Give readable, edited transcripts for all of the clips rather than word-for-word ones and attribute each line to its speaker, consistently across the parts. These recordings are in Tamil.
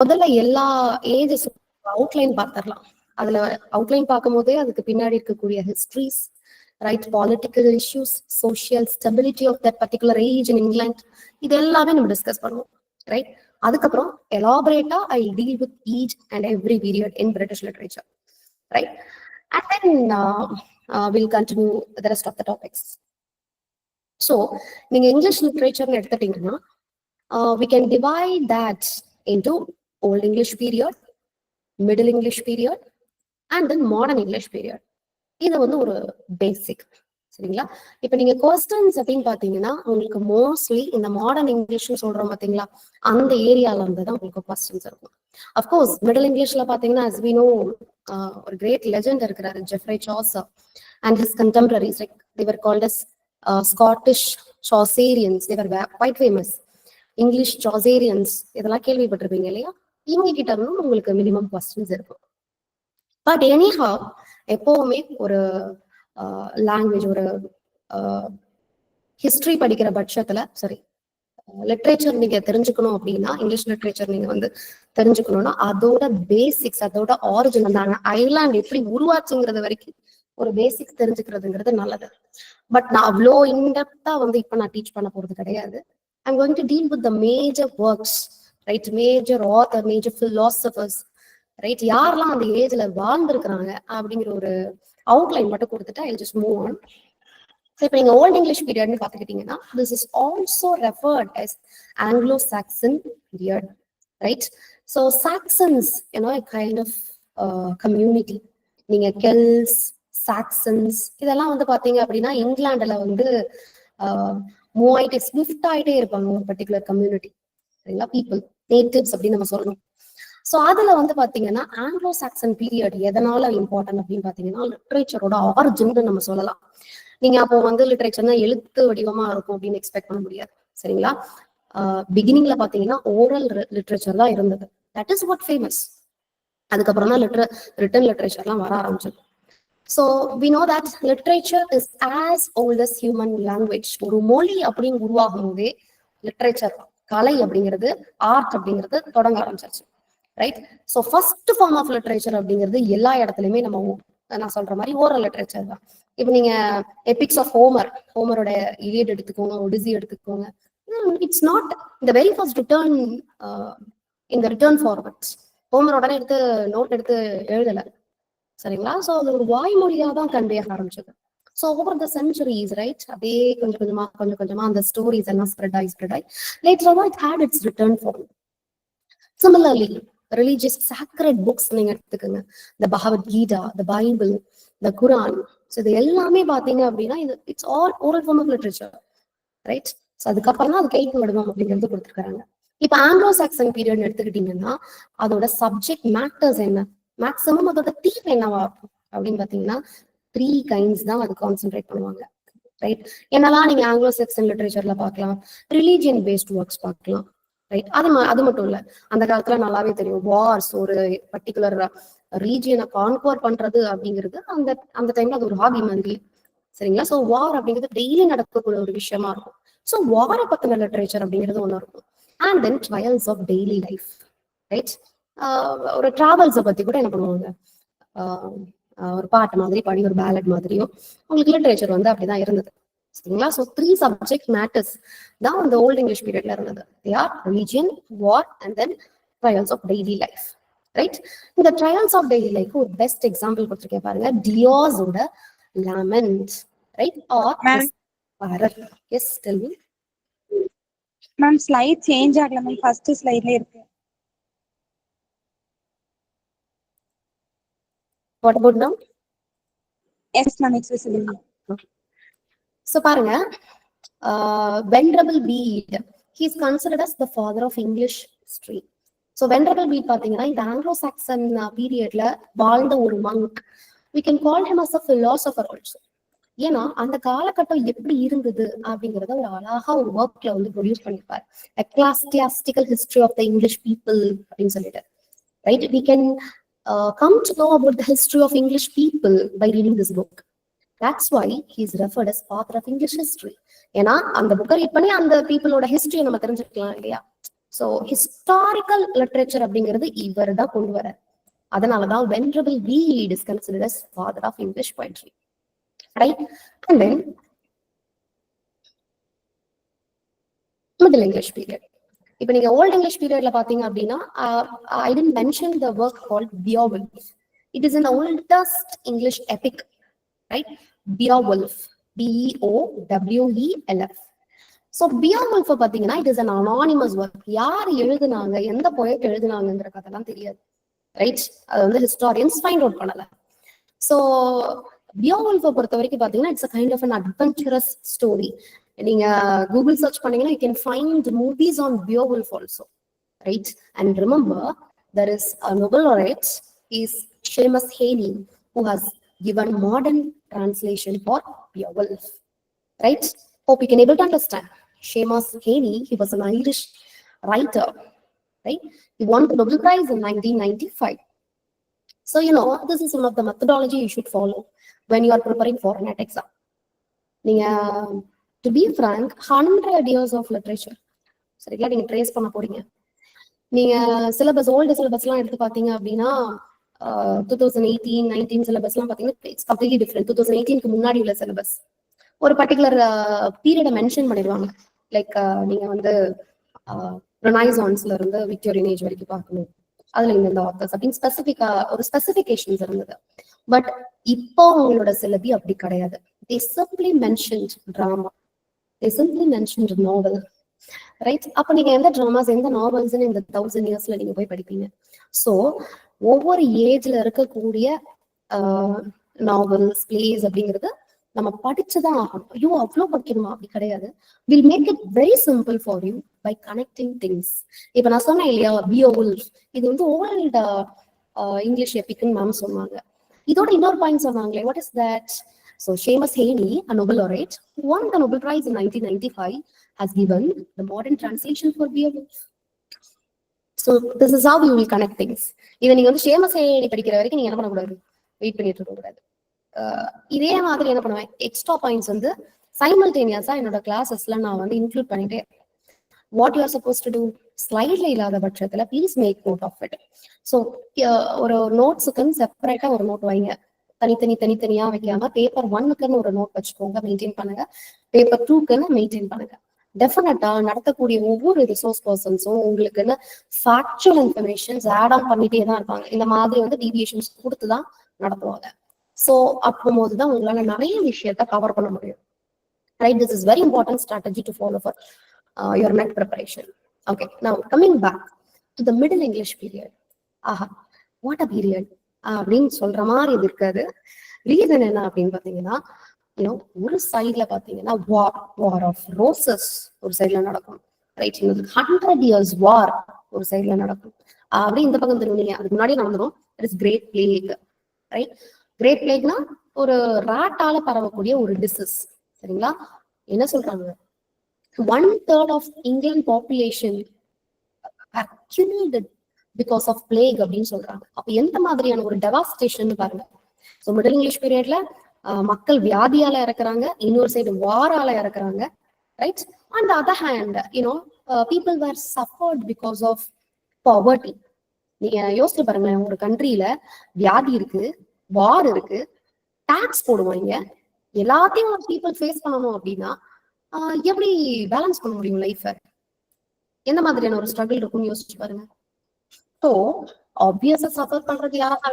Speaker 1: முதல்ல எல்லா ஏஜஸ் அவுட்லைன் பார்த்துடலாம். அதுல அவுட்லைன் பார்க்கும் போதே அதுக்கு பின்னாடி இருக்கக்கூடிய histories, right, political issues, social stability of that particular age in England, இது எல்லாமே நம்ம டிஸ்கஸ் பண்ணுவோம், ரைட். அதுக்கப்புறம் எலாபரேட்டா I deal with each and every period in British literature, right. And then we'll continue the rest of the topics. So, நீங்க இங்கிலீஷ் லிட்ரேச்சர்னு எடுத்துட்டீங்கன்னா we can divide that into Old English period, Middle English period, and then Modern English period. இது வந்து ஒரு பேசிக், சரிங்களா? இப்ப நீங்க கொஸ்டின்ஸ் அப்படின்னு பாத்தீங்கன்னா உங்களுக்கு மோஸ்ட்லி இந்த மாடர்ன் இங்கிலீஷ்னு சொல்றோம் பாத்தீங்களா, அந்த ஏரியால இருந்து தான் உங்களுக்கு கொஸ்டின்ஸ் இருக்கும். அஃப்கோர்ஸ் மிடில் இங்கிலீஷ்ல பாத்தீங்கன்னா as we know ஒரு கிரேட் லெஜெண்ட் இருக்கிறாரு, Geoffrey Chaucer and his contemporaries, like they were called as Scottish Chaucerians. They were quite famous. English Chaucerians, இதெல்லாம் கேள்விப்பட்டிருப்பீங்க இல்லையா? இவங்க கிட்ட இருந்து உங்களுக்கு மினிமம் கொஸ்டின்ஸ் இருக்கும். பட் எனிஹவ் எப்பவுமே ஒரு லாங்குவேஜ், ஒரு ஹிஸ்டரி படிக்கிற பட்சத்துல, சரி, லிட்ரேச்சர் நீங்க தெரிஞ்சுக்கணும் அப்படின்னா, இங்கிலீஷ் லிட்ரேச்சர் நீங்க வந்து தெரிஞ்சுக்கணும்னா அதோட பேசிக்ஸ், அதோட ஆரிஜின், அந்த ஐலாண்ட் எப்படி உருவாச்சுங்கிறது வரைக்கும் ஒரு பேசிக்ஸ் தெரிஞ்சுக்கிறதுங்கிறது நல்லது. பட் நான் அவ்வளோ இன்டெப்தா வந்து இப்ப நான் டீச் பண்ண போறது கிடையாது. I'm going to deal with the major works, right? Major author, major philosophers, right? யாரெல்லாம் அந்த ஏஜ்ல வாழ்ந்துருக்கிறாங்க அப்படிங்கிற ஒரு அவுட்லைன் மட்டும் கொடுத்துட்டு I'll just move on. So இப்போ நீங்க ஓல்ட் இங்கிலீஷ் பீரியட்னு பார்த்துக்கிட்டீங்கன்னா this is also referred as Anglo-Saxon period, right? So Saxons, you know, a kind of community. நீங்க கெல்ஸ், சாக்சன்ஸ் இதெல்லாம் வந்து பாத்தீங்க அப்படின்னா இங்கிலாந்துல வந்து மூவ் ஆயிட்டே, ஸ்விஃப்ட் ஆயிட்டே இருப்பாங்க ஒரு பர்டிகுலர் கம்யூனிட்டி, சரிங்களா? பீப்புள், நேட்டிவ்ஸ் அப்படின்னு நம்ம சொல்லணும். ஸோ அதுல வந்து பாத்தீங்கன்னா ஆங்கிலோ சாக்சன் பீரியட் எதனால இம்பார்ட்டன்ட் அப்படின்னு பாத்தீங்கன்னா லிட்ரேச்சரோட ஆரிஜின் நம்ம சொல்லலாம். நீங்க அப்போ வந்து லிட்ரேச்சர்னா எழுத்து வடிவமா இருக்கும் அப்படின்னு எக்ஸ்பெக்ட் பண்ண முடியாது, சரிங்களா? பிகினிங்ல பாத்தீங்கன்னா ஓரல் லிட்ரேச்சர் தான் இருந்தது. That is what famous. அதுக்கப்புறம் தான் ரிட்டன் லிட்ரேச்சர்லாம் வர ஆரம்பிச்சது. So we know that literature is as old as human language. ஒரு மொழி அப்படின்னு உருவாகும் போதே லிட்ரேச்சர், கலை அப்படிங்கிறது, ஆர்ட் அப்படிங்கிறது தொடங்க ஆரம்பிச்சிருச்சு, right? So first form of literature அப்படிங்கிறது எல்லா இடத்துலையுமே நம்ம நான் சொல்ற மாதிரி ஓரல் லிட்ரேச்சர் தான். இப்போ நீங்க எபிக்ஸ் ஆஃப் ஹோமரோட இலியட் எடுத்துக்கோங்க, ஒடிசி எடுத்துக்கோங்க. இட்ஸ் நாட் இந்த வெரி ஃபர்ஸ்ட் ரிட்டர்ன், இந்த ரிட்டர்ன் ஃபார்வர்ட்ஸ் ஹோமரோட எடுத்து நோட் எடுத்து எழுதலை, சரிங்களா? ஸோ அது ஒரு வாய்மொழியா தான் கன்வே ஆக ஆரம்பிச்சது. So over the centuries, right, அப்படியே கொஞ்சம் கொஞ்சமா அந்த ஸ்டோரிஸ் எல்லாம் ஸ்ப்ரெட் ஆகி later on it had its written form. Similarly religious sacred books நீங்க எடுத்துக்கோங்க, the Bhagavad Gita, the Bible, the Quran. So இது எல்லாமே பாத்தீங்க அப்படின்னா இது it's all oral form of literature, right? So அதுக்கப்புறம் தான் அது கைக்கு வடிவம் அப்படிங்கிறது கொடுத்துருக்காங்க. இப்போ ஆங்கிலோ சாக்சன் பீரியட் எடுத்துக்கிட்டீங்கன்னா அதோட சப்ஜெக்ட் மேட்டர்ஸ் என்ன, மேக்ஸிமம் அதோட தீம் என்னவா இருக்கும் அப்படின்னு பாத்தீங்கன்னா 3 kinds தான் அது கான்சென்ட்ரேட் பண்ணுவாங்க, ரைட்? என்னெல்லாம் நீங்க ஆங்கிலோ சாக்சன் லிட்ரேச்சர்ல பார்க்கலாம், ரிலீஜியன் பேஸ்ட் ஒர்க்ஸ் பார்க்கலாம், ரைட்? அது மட்டும் இல்ல, அந்த காலத்துல நல்லாவே தெரியும் வார்ஸ், ஒரு பர்டிகுலர் ரீஜியனை கான்குவர் பண்றது அப்படிங்கிறது அந்த டைம்ல அது ஒரு ஹாபி மாதிரி, சரிங்களா? ஸோ வார் அப்படிங்கிறது டெய்லி நடக்கக்கூடிய ஒரு விஷயமா இருக்கும். ஸோ வாரை பத்தின லிட்ரேச்சர் அப்படிங்கிறது ஒண்ணு இருக்கும். And then trials of daily life, right? ஒரு டிராவல்ஸை பத்தி கூட என்ன பண்ணுவாங்க, ஒரு பாட்டு மாதிரி பாடி, ஒரு பேலட் மாதிரியும் உங்களுக்கு லிட்ரேச்சர் வந்து அப்படிதான் இருந்தது, சரிங்களா? ஸோ 3 subject matters தான் இந்த ஓல்ட் இங்கிலீஷ் பீரியட்ல இருந்தது. They are religion, war, and then trials of daily life, right? இந்த ட்ரையல்ஸ் ஆஃப் டெய்லி லைஃப் ஒரு பெஸ்ட் எக்ஸாம்பிள் கொடுத்துருக்கேன் பாருங்க, டியோஸோட lament, right? Are yes tell me
Speaker 2: ma'am. Slide change ஆகல மேம், ஃபர்ஸ்ட் ஸ்லைட்ல இருக்கு.
Speaker 1: What about now?
Speaker 2: Yes ma'am, it's visible.
Speaker 1: So பாருங்க, Venerable Bede, he is considered as the father of English history. So Venerable Bede பாத்தீங்கன்னா இந்த ஆங்கிலோ சாக்சன் பீரியட்ல வாழ்ந்த ஒரு monk. We can call him as a philosopher also. ஏன்னா அந்த காலகட்டம் எப்படி இருந்தது அப்படிங்கறத ஒரு அழகா ஒரு ஒர்க்ல வந்து ப்ரொடியூஸ் பண்ணிருப்பாரு, ecclesiastical history of the English people அப்படின்னு சொல்லிட்டு, right? We can come to know about the history of English people by reading this book. That's why he is referred as father of English history. ஏன்னா அந்த புக்கை ரீட் பண்ணி அந்த பீப்புளோட ஹிஸ்டரியை நம்ம தெரிஞ்சுக்கலாம் இல்லையா? ஸோ ஹிஸ்டாரிக்கல் லிட்ரேச்சர் அப்படிங்கிறது இவர் தான் கொண்டு வர. அதனாலதான் Venerable Bede is considered as father of English poetry, right? And then middle English period. இப்போ நீங்க ஓல்ட் இங்கிலீஷ் பீரியட்ல பாத்தீங்க அப்படின்னா I didn't mention the work called Beowulf. It is an oldest English epic, right? Beowulf, Beowulf. So Beowulf பாத்தீங்கன்னா it is an anonymous work. யார் எழுதுனாங்க, எந்த poet எழுதுனாங்கங்கிற கதைலாம் தெரியாது, ரைட்? அது வந்து ஹிஸ்டாரியன்ஸ் ஃபைண்ட் அவுட் பண்ணல. ஸோ Beowulf பொறுத்த வரைக்கும் பாத்தீங்கன்னா it's a kind of an adventurous story. நீங்க கூகுள் சர்ச் பண்ணீங்கன்னா you can find movies on Beowulf also, right? And remember, there is a Nobel laureate is Seamus Heaney who has given modern translation for Beowulf, right? Hope you can able to understand. Seamus Heaney, he was an Irish writer, right? He won the Nobel Prize in 1995. So, this is one of the methodology you should follow when you are preparing for a NET exam. To be frank, 100 years of literature. சரிங்களா, நீங்க ட்ரேஸ் பண்ண போறீங்க. நீங்க சிலபஸ், ஓல்டு சிலபஸ் எல்லாம் எடுத்து பாத்தீங்க அப்படின்னா 2018-19 சிலபஸ் எல்லாம் பாத்தீங்கன்னா இட்ஸ் கம்ப்ளீட்லி டிஃபரெண்ட். 2018க்கு முன்னாடி உள்ள சிலபஸ் ஒரு பர்டிகுலர் பீரியடை மென்ஷன் பண்ணிடுவாங்க. லைக் நீங்க வந்து ரெனைசான்ஸ்ல இருந்து விக்டோரியன் ஏஜ் வரைக்கும் பார்க்கணும், அதுல இந்த ஆத்தர்ஸ் அப்படின்னு ஸ்பெசிபிக்கா ஒரு ஸ்பெசிபிகேஷன்ஸ் இருந்தது. பட் இப்போ உங்களோட சிலபி அப்படி கிடையாது. they simply mentioned drama, they simply mentioned novel, right? அப்ப நீங்க எந்த டிராமாஸ், எந்த நாவல்ஸ் இந்த 1000 இயர்ஸ்ல நீங்க போய் படிப்பீங்க? சோ ஒவ்வொரு ஏஜ்ல இருக்கக்கூடிய நாவல்ஸ், பிளேஸ் அப்படிங்கிறது நம்ம படிச்சுதான் ஆகணும். ஐயோ அவ்வளோ படிக்கணுமா? அப்படி கிடையாது. Will make it very simple for you by connecting things. இப்ப நான் சொன்னேன் இல்லையா, Beowulf, இது வந்து ஓல்டு இங்கிலீஷ் எபிக்னு மேம் சொன்னாங்க. இதோட இன்னொரு பாயிண்ட் சொன்னாங்களே, what is that? So Seamus Heaney, a Nobel laureate, who won the Nobel Prize in 1995, has given the modern translation for Beowulf. So this is how we will connect things. இதை நீங்க வந்து Seamus Heaney படிக்கிற வரைக்கும் நீங்க என்ன பண்ணக்கூடாது, வெயிட் பண்ணிட்டு இருக்க கூடாது. இதே மாதிரி என்ன பண்ணுவேன், எக்ஸ்ட்ரா பாயிண்ட்ஸ் வந்து சைமல்டேனியஸா என்னோட கிளாஸஸ்ல நான் வந்து இன்க்ளூட் பண்ணிட்டே. What you are supposed to do, ஸ்லைட்ல இல்லாத பட்சத்துல please make note of it. So ஒரு நோட்ஸுக்குன்னு செப்பரேட்டா ஒரு நோட் வைங்க, தனித்தனியா வைக்காம. பேப்பர் 1க்குன்னு ஒரு நோட் வச்சுக்கோங்க, மெயின்டைன் பண்ணுங்க. பேப்பர் 2க்குன்னு மெயின்டைன் பண்ணுங்க. டெஃபினட்டா நடத்தக்கூடிய ஒவ்வொரு ரிசோர்ஸ் பர்சன்ஸும் உங்களுக்குன்னு ஃபேக்சுவல் இன்ஃபர்மேஷன்ஸ் ஆட் ஆன் பண்ணிட்டே தான் இருப்பாங்க. இந்த மாதிரி வந்து டீவியேஷன்ஸ் கொடுத்துதான் நடத்துவாங்க. ஸோ அப்போது தான் உங்களால நிறைய விஷயத்த கவர் பண்ண முடியும், right? This is very important strategy to follow for your NET preparation. Okay, now coming back to the Middle English period. Aha, what a period அப்படின்னு சொல்ற மாதிரி இது இருக்காது. ரீசன் என்ன அப்படின்னு பாத்தீங்கன்னா, ஒரு சைட்ல பாத்தீங்கன்னா வார் ஆஃப் ரோசஸ் ஒரு சைட்ல நடக்கும், ரைட்? 100 years வார் ஒரு சைட்ல நடக்கும். அப்படி இந்த பக்கம் திரும்பிங்க, அதுக்கு முன்னாடி நடந்துடும். It is great plague, right? Great பிளேக்னா ஒரு ராட்டால பரவக்கூடிய ஒரு டிசீஸ், சரிங்களா? என்ன சொல்றாங்க, 1/3 of Indian population are killed because of plague அப்படின்னு சொல்றாங்க. அப்ப எந்த மாதிரியான ஒரு டெவாஸ்டேஷன் பாருங்க. ஸோ மிடில் இங்கிலீஷ் பீரியட்ல மக்கள் வியாதியால இறக்குறாங்க, இன்னொரு சைடு வாரால இறக்குறாங்க, right? On the other hand people were suffered because of poverty. நீங்க யோசிச்சு பாருங்க, ஒரு கண்ட்ரியில வியாதி இருக்கு, வார் இருக்கு, டாக்ஸ் போடுவாங்க, எல்லாத்தையும் பீப்புள் ஃபேஸ் பண்ணணும் அப்படின்னா எப்படி பேலன்ஸ் பண்ண முடியும் லைஃப? எந்த மாதிரியான ஒரு ஸ்ட்ரகிள் இருக்கும்னு யோசிச்சு பாருங்க. ஸோ ஆப்வியஸா சஃபர் பண்றது யாரா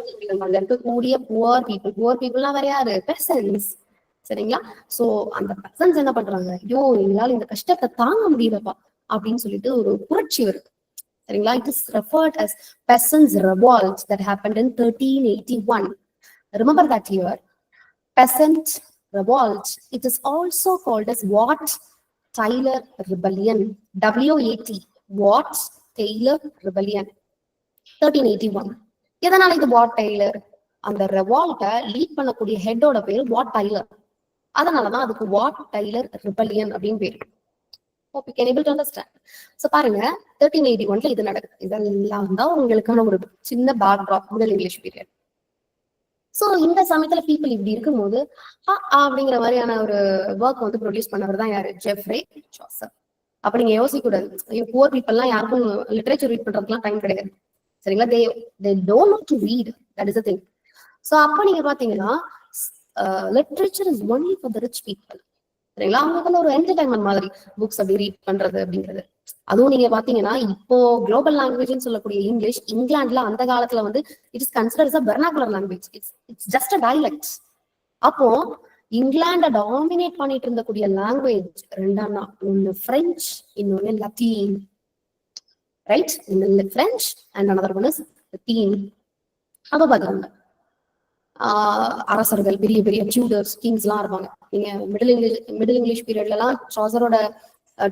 Speaker 1: இருக்கக்கூடிய புவர் பீப்புள்னா வேற யாரு? பெசன்ஸ், சரிங்களா? சோ அந்த பெசன்ஸ் என்ன பண்றாங்க, ஐயோ எங்களால இந்த கஷ்டத்தை தாங்க முடியலப்பா அப்படின்னு சொல்லிட்டு ஒரு புரட்சி வருது, சரிங்களா? It is referred as peasants revolt that happened in 1381. Remember that year, peasant revolt. It is also called as Wat Tyler Rebellion, WAT, Wat Tyler Rebellion, 1381. எதனால இது வாட் டைலர்? அந்த ரெவால்ட்டை லீட் பண்ணக்கூடிய ஹெட்டோட பேர் வாட் டைலர். அதனாலதான் அதுக்கு வாட் டைலர் ரிபல்லியன் அப்படின்னு பேரு. Hope you can able to understand. So பாருங்க, 1381ல இது நடக்குது. இதெல்லாம் தான் உங்களுக்கான ஒரு சின்ன backdrop middle English period. So இந்த சமயத்துல பீப்புள் இப்படி இருக்கும்போது அப்படிங்கிற மாதிரியான ஒரு ஒர்க் வந்து ப்ரொடியூஸ் பண்ணவர் தான் யாரு? Geoffrey Chaucer. அப்ப நீங்க யோசிக்க கூடாது, புவர் பீப்புள்லாம் யாருக்கும் லிட்ரேச்சர் ரீட் பண்றதுக்குலாம் டைம் கிடையாது. சரிங்களா? they don't know to read, that is the thing. So அப்ப நீங்க பாத்தீங்கன்னா literature is only for the rich people. சரிங்களா? அவங்களுக்கு ஒரு என்டர்டைன்மெண்ட் மாதிரி புக்ஸ் அப்படி ரீட் பண்றது அப்படிங்கிறது. அதுவும் நீங்க பாத்தீங்கன்னா இப்போ குளோபல் லாங்குவேஜ்னு சொல்லக்கூடிய இங்கிலீஷ் இங்கிலாந்துல அந்த காலத்துல வந்து it is considered a vernacular language. It's just a dialect. அப்போ இங்கிலாண்ட டாமினேட் பண்ணிட்டு இருந்தக்கூடிய லாங்குவேஜ் ரெண்டானா, ஒன்னு பிரெஞ்சு, இன்னொன்னு லத்தீன். ரைட்? இந்த French and another one is Latin. அப்ப பாத்துக்கோங்க, அரசர்கள், பெரிய பெரிய டியூடர்ஸ், கிங்ஸ் எல்லாம் இருப்பாங்க. நீங்க மிடில் இங்கிலீஷ் பீரியட்ல எல்லாம் சாசரோட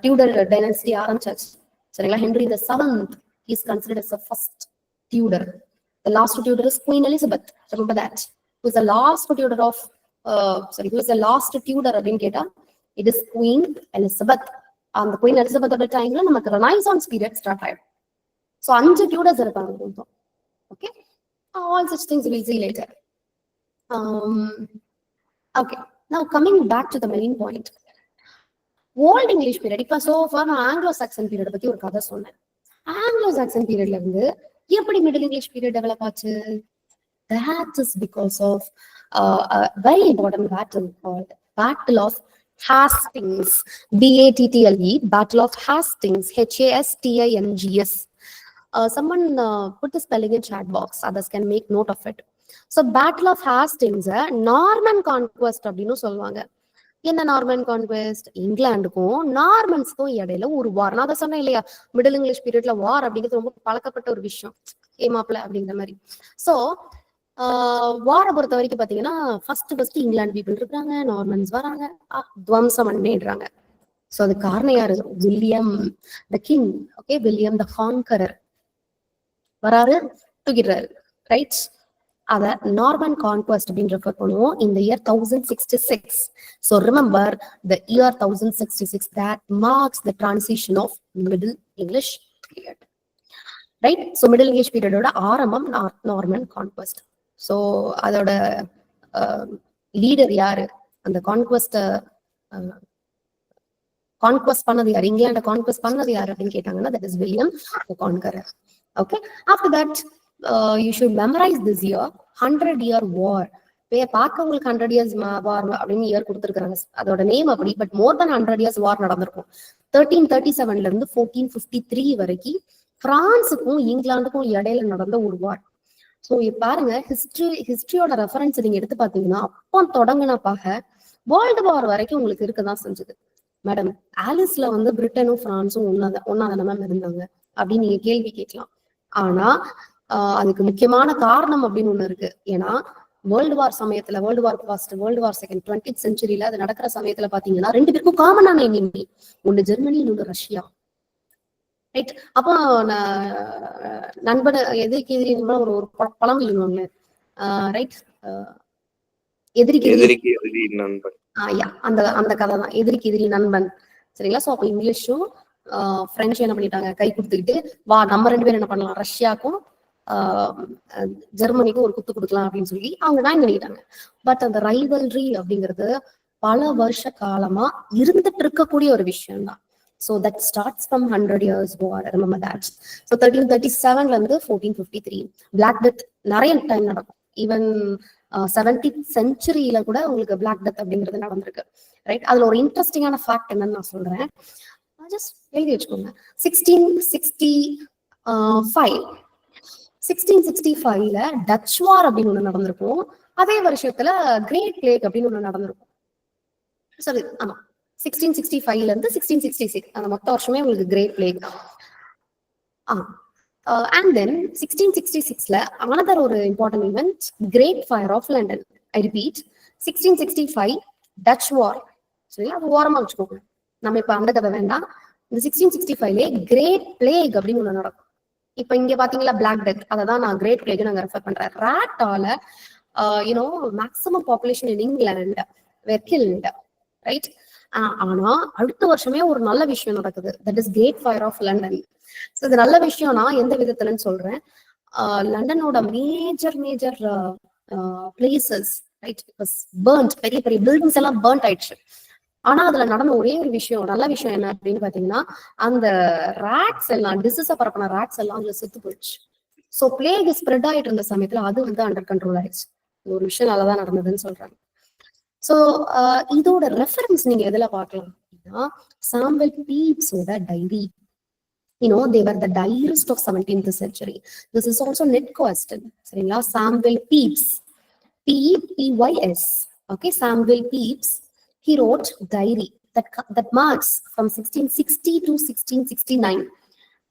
Speaker 1: டியூடர் டைனஸ்டி ஆரம்பிச்சாச்சு. சரிங்களா? Henry the 7th is considered as the first Tudor. The last Tudor is Queen Elizabeth. Remember that. Who is the last Tudor of who is the last Tudor அப்படின்னு கேட்டா it is Queen Elizabeth. அந்த Queen Elizabeth ஓட டைம்ல நமக்கு Renaissance period ஸ்டார்ட் ஆயிடும். So 5 Tudors இருப்பாங்க. Okay, all such things we'll see later. Okay, now coming back to the main point. Old English period. இப்ப சோ ஃபார் நான் ஆங்கிலோ சாக்சன் பீரியட் பத்தி ஒரு கதை சொன்னேன். ஆங்கிலோ சாக்சன் பீரியட்ல இருந்து எப்படி மிடில் இங்கிலீஷ் பீரியட் டெவலப் ஆச்சு? That is because of a very important battle called Battle of Hastings. BATTLE, Battle of Hastings, HASTINGS. Someone put the spelling in chat box. Others can make note of it. So Battle of Hastings, Norman conquest அப்படின்னு சொல்லுவாங்க. என்ன நார்மன் கான்குவெஸ்ட்? இங்கிலாந்துக்கும் நார்மன்ஸ்க்கும் இடையில ஒரு வார். நான் அதை சொன்னேன் இல்லையா, மிடில் இங்கிலீஷ் பீரியட்ல வார் அப்படிங்கிறது ரொம்ப பழக்கப்பட்ட ஒரு விஷயம், ஏமாப்ல அப்படிங்கிற மாதிரி. சோ வாரை பொறுத்த வரைக்கும் பாத்தீங்கன்னா ஃபர்ஸ்ட் இங்கிலாந்து பீப்புள் இருக்காங்க, நார்மன்ஸ் வராங்க, துவம்சம் பண்ணிடுறாங்க. சோ அது காரணம் யாரு? William the king. Okay, William the conqueror வராரு, தூக்கிடுறாரு. ரைட்? அத நார்மன் கான்குவெஸ்ட் அப்படின்னு ரெஃபர் பண்ணுவோம். இந்த year 1066. So remember the year 1066 that marks the transition of Middle English period. Right? So Middle English period ஓட ஆரம்பம் நார்மன் கான்குவெஸ்ட். So அதோட லீடர் யாரு? அந்த கான்குவெஸ்ட் பண்ணது யாரு? இங்கிலாண்ட கான்குவெஸ்ட் பண்ணது யாரு அப்படின்னு கேட்டாங்கன்னா that is William the Conqueror. Okay, after that you should memorize this year 100-year war. பார்க்க உங்களுக்கு 100 years war அப்படின்னு இயர் கொடுத்துருக்காங்க, அதோட நேம் அப்படி. But more then 100 years war நடந்திருக்கும். 1337ல இருந்து 1453 வரைக்கும் பிரான்ஸுக்கும் இங்கிலாந்துக்கும் இடையில நடந்த ஒரு வார். ஸோ பாருங்க, ஹிஸ்டரியோட ரெஃபரன்ஸ் நீங்க எடுத்து பாத்தீங்கன்னா அப்போ தொடங்கினப்பாக வேர்ல்டு வார் வரைக்கும் உங்களுக்கு இருக்கதான் செஞ்சது. மேடம், ஆலிஸ்ல வந்து பிரிட்டனும் பிரான்ஸும் ஒன்னாதான மேம் இருந்தாங்க அப்படின்னு நீங்க கேள்வி கேட்கலாம். ஆனா அதுக்கு முக்கியமான காரணம் அப்படின்னு ஒண்ணு இருக்கு. ஏன்னா வேர்ல்டு வார் சமயத்துல, world war first, world war second, 20th centuryல அது நடக்கிற சமயத்துல பாத்தீங்கன்னா ரெண்டு பேருக்கும் காமனான எனிமி, ஒண்ணு ஜெர்மனி, இன்னொன்று ரஷ்யா. ரைட்? அப்போ நண்பன் எதிரிக்கு எதிரி ஒரு பழம் சொல்லுவாங்க. ரைட்? எதிரிக்கு எதிரி நண்பன். அந்த கதை தான், எதிரிக்கு எதிரி நண்பன். சரிங்களா? சோ அப்ப இங்கிலீஷும் பிரெஞ்சு என்ன பண்ணிட்டாங்க, கை கொடுத்துக்கிட்டு வா நம்ம ரெண்டு பேரும் என்ன பண்ணலாம், ரஷ்யாக்கும் ஜெர்மனிக்கும் ஒரு குத்து கொடுக்கலாம் அப்படின்னு சொல்லி அவங்க தான் பண்ணிட்டாங்க. பட் அந்த ரைவல்ரி அப்படிங்கிறது பல வருஷ காலமா இருந்துட்டு இருக்கக்கூடிய ஒரு விஷயம் தான். So that starts from 100 years war. Remember that. So 1337ல இருந்து 1453 Black Death நிறைய டைம் நடக்கும். ஈவன் 17th centuryல கூட உங்களுக்கு Black Death அப்படிங்கிறது நடந்திருக்கு. ரைட்? அதுல ஒரு இன்ட்ரெஸ்டிங்கான ஃபேக்ட் என்னன்னு நான் சொல்றேன், ஜஸ்ட் எழுதி வச்சுக்கோங்க. 1665ல டச் வார் அப்படின்னு ஒண்ணு நடந்திருக்கும். அதே வருஷத்துல கிரேட் பிளேக் அப்படின்னு ஒண்ணு நடந்திருக்கும். சரி, ஆமா, 1665ல இருந்து 1666 அந்த மொத்த வருஷமே உங்களுக்கு கிரேட் பிளேக் தான். And then 1666ல another ஒரு important event, great fire of London. I repeat, 1665 Dutch war. சரி, அது ஓரமா வச்சுக்கோங்க, நம்ம இப்ப அந்த கதை வேண்டாம். இந்த 1665லே கிரேட் பிளேக் அப்படின்னு ஒண்ணு நடக்கும். இப்ப இங்க பாத்தீங்களா பிளாக் டெத், அததான் நான் கிரேட் பிளேக் நாங்க ரெஃபர் பண்றேன். ராட்டால maximum population in England were killed. ரைட்? ஆனா அடுத்த வருஷமே ஒரு நல்ல விஷயம் நடக்குது, that is great fire of London. So இது நல்ல விஷயம்னா எந்த விதத்துலன்னு சொல்றேன். லண்டனோட மேஜர் பிளேசஸ், ரைட், பெரிய பெரிய பில்டிங்ஸ் எல்லாம் பர்ன்ட் ஆயிடுச்சு. ஆனா அதுல நடந்த ஒரே ஒரு விஷயம், நல்ல விஷயம் என்ன அப்படின்னு பாத்தீங்கன்னா, அந்த ராட்ஸ் எல்லாம், டிசீஸ பரப்பின ராட்ஸ் எல்லாம் அதுல செத்து போயிடுச்சு. சோ பிளேக் ஸ்ப்ரெட் ஆயிட்டு இருந்த சமயத்துல அது வந்து அண்டர் கண்ட்ரோல் ஆயிடுச்சு. ஒரு விஷயம் நல்லதான் நடந்ததுன்னு சொல்றாங்க. சோ இதோட ரெஃபரன்ஸ் நீங்க எதுல பார்க்கலாம் அப்படின்னா, சாம்பல் பீப்ஸோட diary. they were the diarist of 17th century. This is also net question. சரிங்களா? Samuel Pepys, P-E-P-Y-S. Okay, Samuel Pepys, he wrote diary that marks from 1660 to 1669.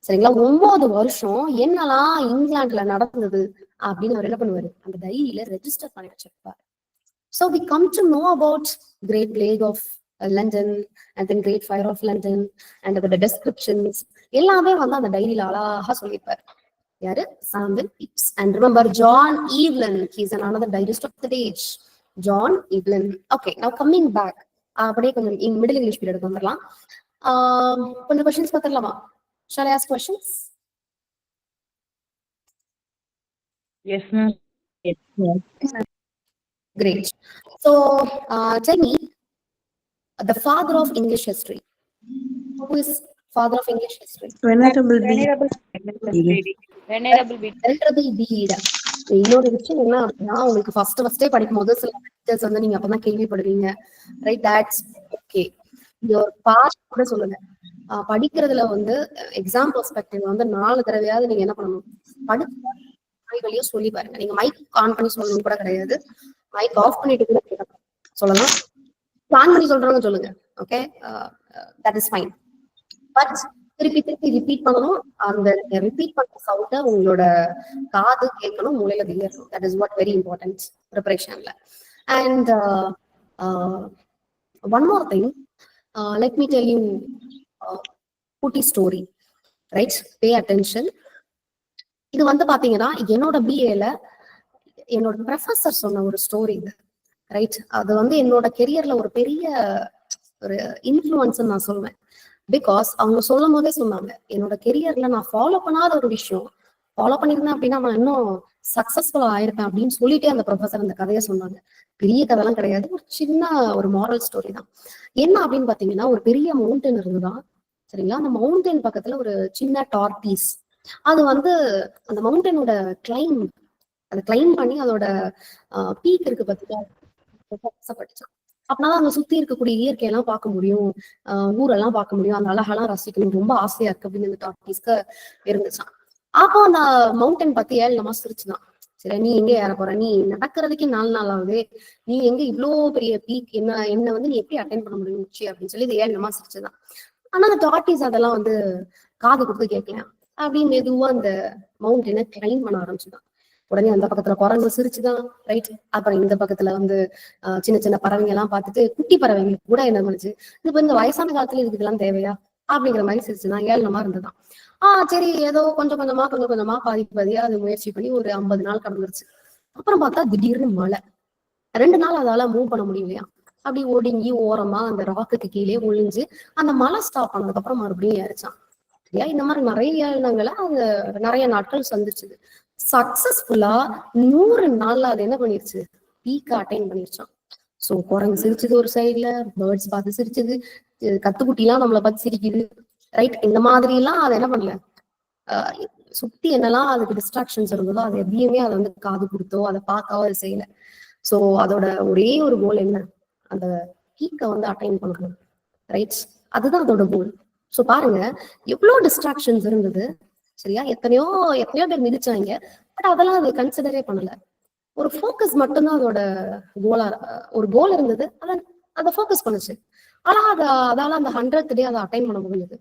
Speaker 1: சரிங்களா? 9 வருஷம் என்னெல்லாம் இங்கிலாந்துல நடந்தது அப்படின்னு அவர் என்ன பண்ணுவாரு, அந்த டைரியில ரெஜிஸ்டர் பண்ணி வச்சிருப்பாரு. So we come to know about Great Plague of London and then Great Fire of London and the descriptions எல்லாமே வந்து அந்த டைரியில அழகா சொல்லியிருப்பாரு. யாரு? Samuel peeps. And remember John Evelyn, he is another diarist of the age. John Evelyn. Okay, now coming back, அப்படியே கொஞ்சம் மிடில் இங்கிலீஷ் பீரியட் வந்துடலாம். கொஞ்சம் கொஸ்டின்ஸ் பார்த்துடலாமா? Shall I ask questions?
Speaker 3: Yes, ma'am.
Speaker 2: Yes, ma'am.
Speaker 1: Great. So tell me, the father of English history. Who is father of English history?
Speaker 2: Venerable
Speaker 1: Bede. இன்னொரு விஷயம் என்ன அப்படின்னா, உங்களுக்கு ஃபர்ஸ்டே படிக்கும் போது சில லெக்சர்ஸ் வந்து நீங்க அப்பதான் கேள்விப்படுவீங்க. Right, that's okay. Your past கூட சொல்லுங்க. படிக்கிறதுல வந்து எக்ஸாம் பெர்ஸ்பெக்டிவ் வந்து 4 தடவையாவது நீங்க என்ன பண்ணணும், படிச்சு சொல்லி பாருங்க. நீங்க மைக் ஆன் பண்ணி சொல்லணும் கூட கிடையாது, மைக் ஆஃப் பண்ணிட்டு கூட சொல்லலாம். பிளான் பண்ணி சொல்றவங்க சொல்லுங்க. Okay, that is fine. But திருப்பி ரிப்பீட் பண்ணணும். அந்த ரிப்பீட் பண்ற சவுண்ட உங்களோட காது கேட்கணும், மூளையில வியறணும். That is what very important ப்ரிப்பரேஷன்ல. And one more thing, let me tell you குட்டி ஸ்டோரி. Right, pay attention. இது வந்து பாத்தீங்கன்னா என்னோட பிஏல என்னோட ப்ரொஃபசர் சொன்ன ஒரு ஸ்டோரி இது. ரைட், அது வந்து என்னோட கெரியர்ல ஒரு பெரிய ஒரு இன்ஃப்ளூயன்ஸ் நான் சொல்வேன். பிகாஸ் அவங்க சொல்லும் போதே சொன்னாங்க, என்னோட கெரியர்ல நான் ஃபாலோ பண்ணாத ஒரு விஷயம் ஃபாலோ பண்ணிருந்தேன் அப்படின்னா நான் இன்னும் சக்சஸ்ஃபுல்லா ஆயிருப்பேன் அப்படின்னு சொல்லிட்டே அந்த ப்ரொஃபசர் அந்த கதையை சொன்னாங்க. பெரிய கதைலாம் கிடையாது, ஒரு சின்ன ஒரு மாரல் ஸ்டோரி தான். என்ன அப்படின்னு பாத்தீங்கன்னா, ஒரு பெரிய மவுண்டன் இருந்துதான். சரிங்களா? அந்த மவுண்டன் பக்கத்துல ஒரு சின்ன டார்டீஸ், அது வந்து அந்த மவுண்டனோட அதை கிளைம் பண்ணி அதோட பீக் இருக்கு பார்த்தீங்களா, ஆசைப்பட்டுச்சான். அப்படின்னாதான் அங்க சுத்தி இருக்கக்கூடிய இயற்கையெல்லாம் பார்க்க முடியும், ஊரெல்லாம் பார்க்க முடியும், அந்த அழகெல்லாம் ரசிக்கணும், ரொம்ப ஆசையா இருக்கு அப்படின்னு இந்த டார்டீஸ்க்கு இருந்துச்சான். அப்போ அந்த மவுண்டன் பத்தி ஏழனமா சிரிச்சுதான். சரி, நீ எங்க ஏற போற, நீ நடக்கிறதுக்கே 4 நாள் ஆகுது, நீ எங்க இவ்வளோ பெரிய பீக், என்ன வந்து நீ எப்படி அட்டைன் பண்ண முடியும் அப்படின்னு சொல்லி இது ஏழனமா சிரிச்சுதான். ஆனா அந்த டார்டீஸ் அதெல்லாம் வந்து காது கொடுத்து கேட்கலாம். அப்படின்னு மெதுவா அந்த மவுண்டனை கிளைம் பண்ண ஆரம்பிச்சுதான். உடனே அந்த பக்கத்துல குரங்கு சிரிச்சுதான். ரைட், அப்புறம் இந்த பக்கத்துல வந்து சின்ன சின்ன பறவைங்க எல்லாம் பார்த்துட்டு, குட்டி பறவைங்க கூட என்ன பண்ணுச்சு, இப்ப இந்த வயசான காலத்துல இதுக்கெல்லாம் தேவையா அப்படிங்கிற மாதிரி சிரிச்சுதான். ஏழனமா இருந்ததுதான். சரி, ஏதோ கொஞ்சம் கொஞ்சமா பாதியா அது முயற்சி பண்ணி ஒரு 50 நாள் கடந்துருச்சு. அப்புறம் பார்த்தா திடீர்னு மழை. 2 நாள் அதால மூவ் பண்ண முடியலையா. அப்படி ஒடுங்கி ஓரமா அந்த ராக்குக்கு கீழே ஒளிஞ்சு அந்த மழை ஸ்டாப் பண்ணதுக்கு அப்புறம் மறுபடியும் ஏறிச்சான். சரியா? இந்த மாதிரி நிறைய ஏழனங்களை அது நிறைய நாட்கள் சந்திச்சுது. சக்சஸ்ஃபுல்லா 100 நாள்ல அது என்ன பண்ணிருச்சு, பீக்க அட்டைன் பண்ணிருச்சான். சோ குரங்கு சிரிச்சது ஒரு சைட்ல, பேர்ட்ஸ் பார்த்து சிரிச்சது, கத்துக்குட்டி எல்லாம் நம்மளை பார்த்து சிரிக்குது. ரைட், இந்த மாதிரி எல்லாம் அதை என்ன பண்ணல, சுத்தி என்னெல்லாம் அதுக்கு டிஸ்ட்ராக்ஷன்ஸ் இருந்ததோ அது எதையுமே அதை வந்து காது கொடுத்தோ அதை பார்க்கவோ அது செய்யல. சோ அதோட ஒரே ஒரு கோல் என்ன, அந்த பீக்க வந்து அட்டைன் பண்ணணும். ரைட், அதுதான் அதோட கோல். சோ பாருங்க எவ்வளவு டிஸ்ட்ராக்ஷன்ஸ் இருந்தது. சரியா? எத்தனையோ பேர் மிதிச்சாங்க, பட் அதெல்லாம் அது கன்சிடரே பண்ணல. ஒரு ஃபோக்கஸ் மட்டும்தான் அதோட கோலா, ஒரு கோல் இருந்தது, அதை ஃபோக்கஸ் பண்ணுச்சு. ஆனா அதால அந்த 100th டே அதை அட்டைன் பண்ண முடிஞ்சது.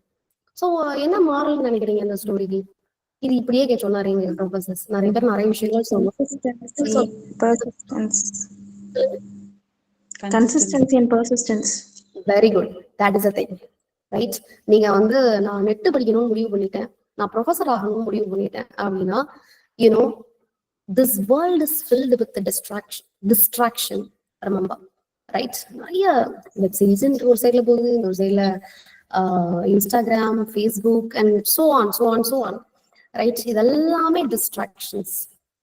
Speaker 1: சோ என்ன மாறல் நினைக்கிறீங்க அந்த ஸ்டோரிக்கு? இது இப்படியே சொன்னாரு எங்க ப்ரொஃபசர்ஸ். நிறைய பேர் நிறைய விஷயங்கள் சொன்னாங்க.
Speaker 2: Consistency and persistence.
Speaker 1: Very good. That is a thing. Right? நீங்க வந்து நான் நெட் படிக்கணும்னு முடிவு பண்ணிட்டேன், நான் ப்ரொஃபசர் ஆகணும்னு முடிவு பண்ணிட்டேன் அப்படின்னா, this world is filled with the distraction. Remember, right? நிறைய வெப் சீரிஸ் ஒரு சைட்ல போகுது, இன்னொரு சைட்ல Instagram, Facebook and so on. Right, இதெல்லாமே டிஸ்ட்ராக்ஷன்ஸ்.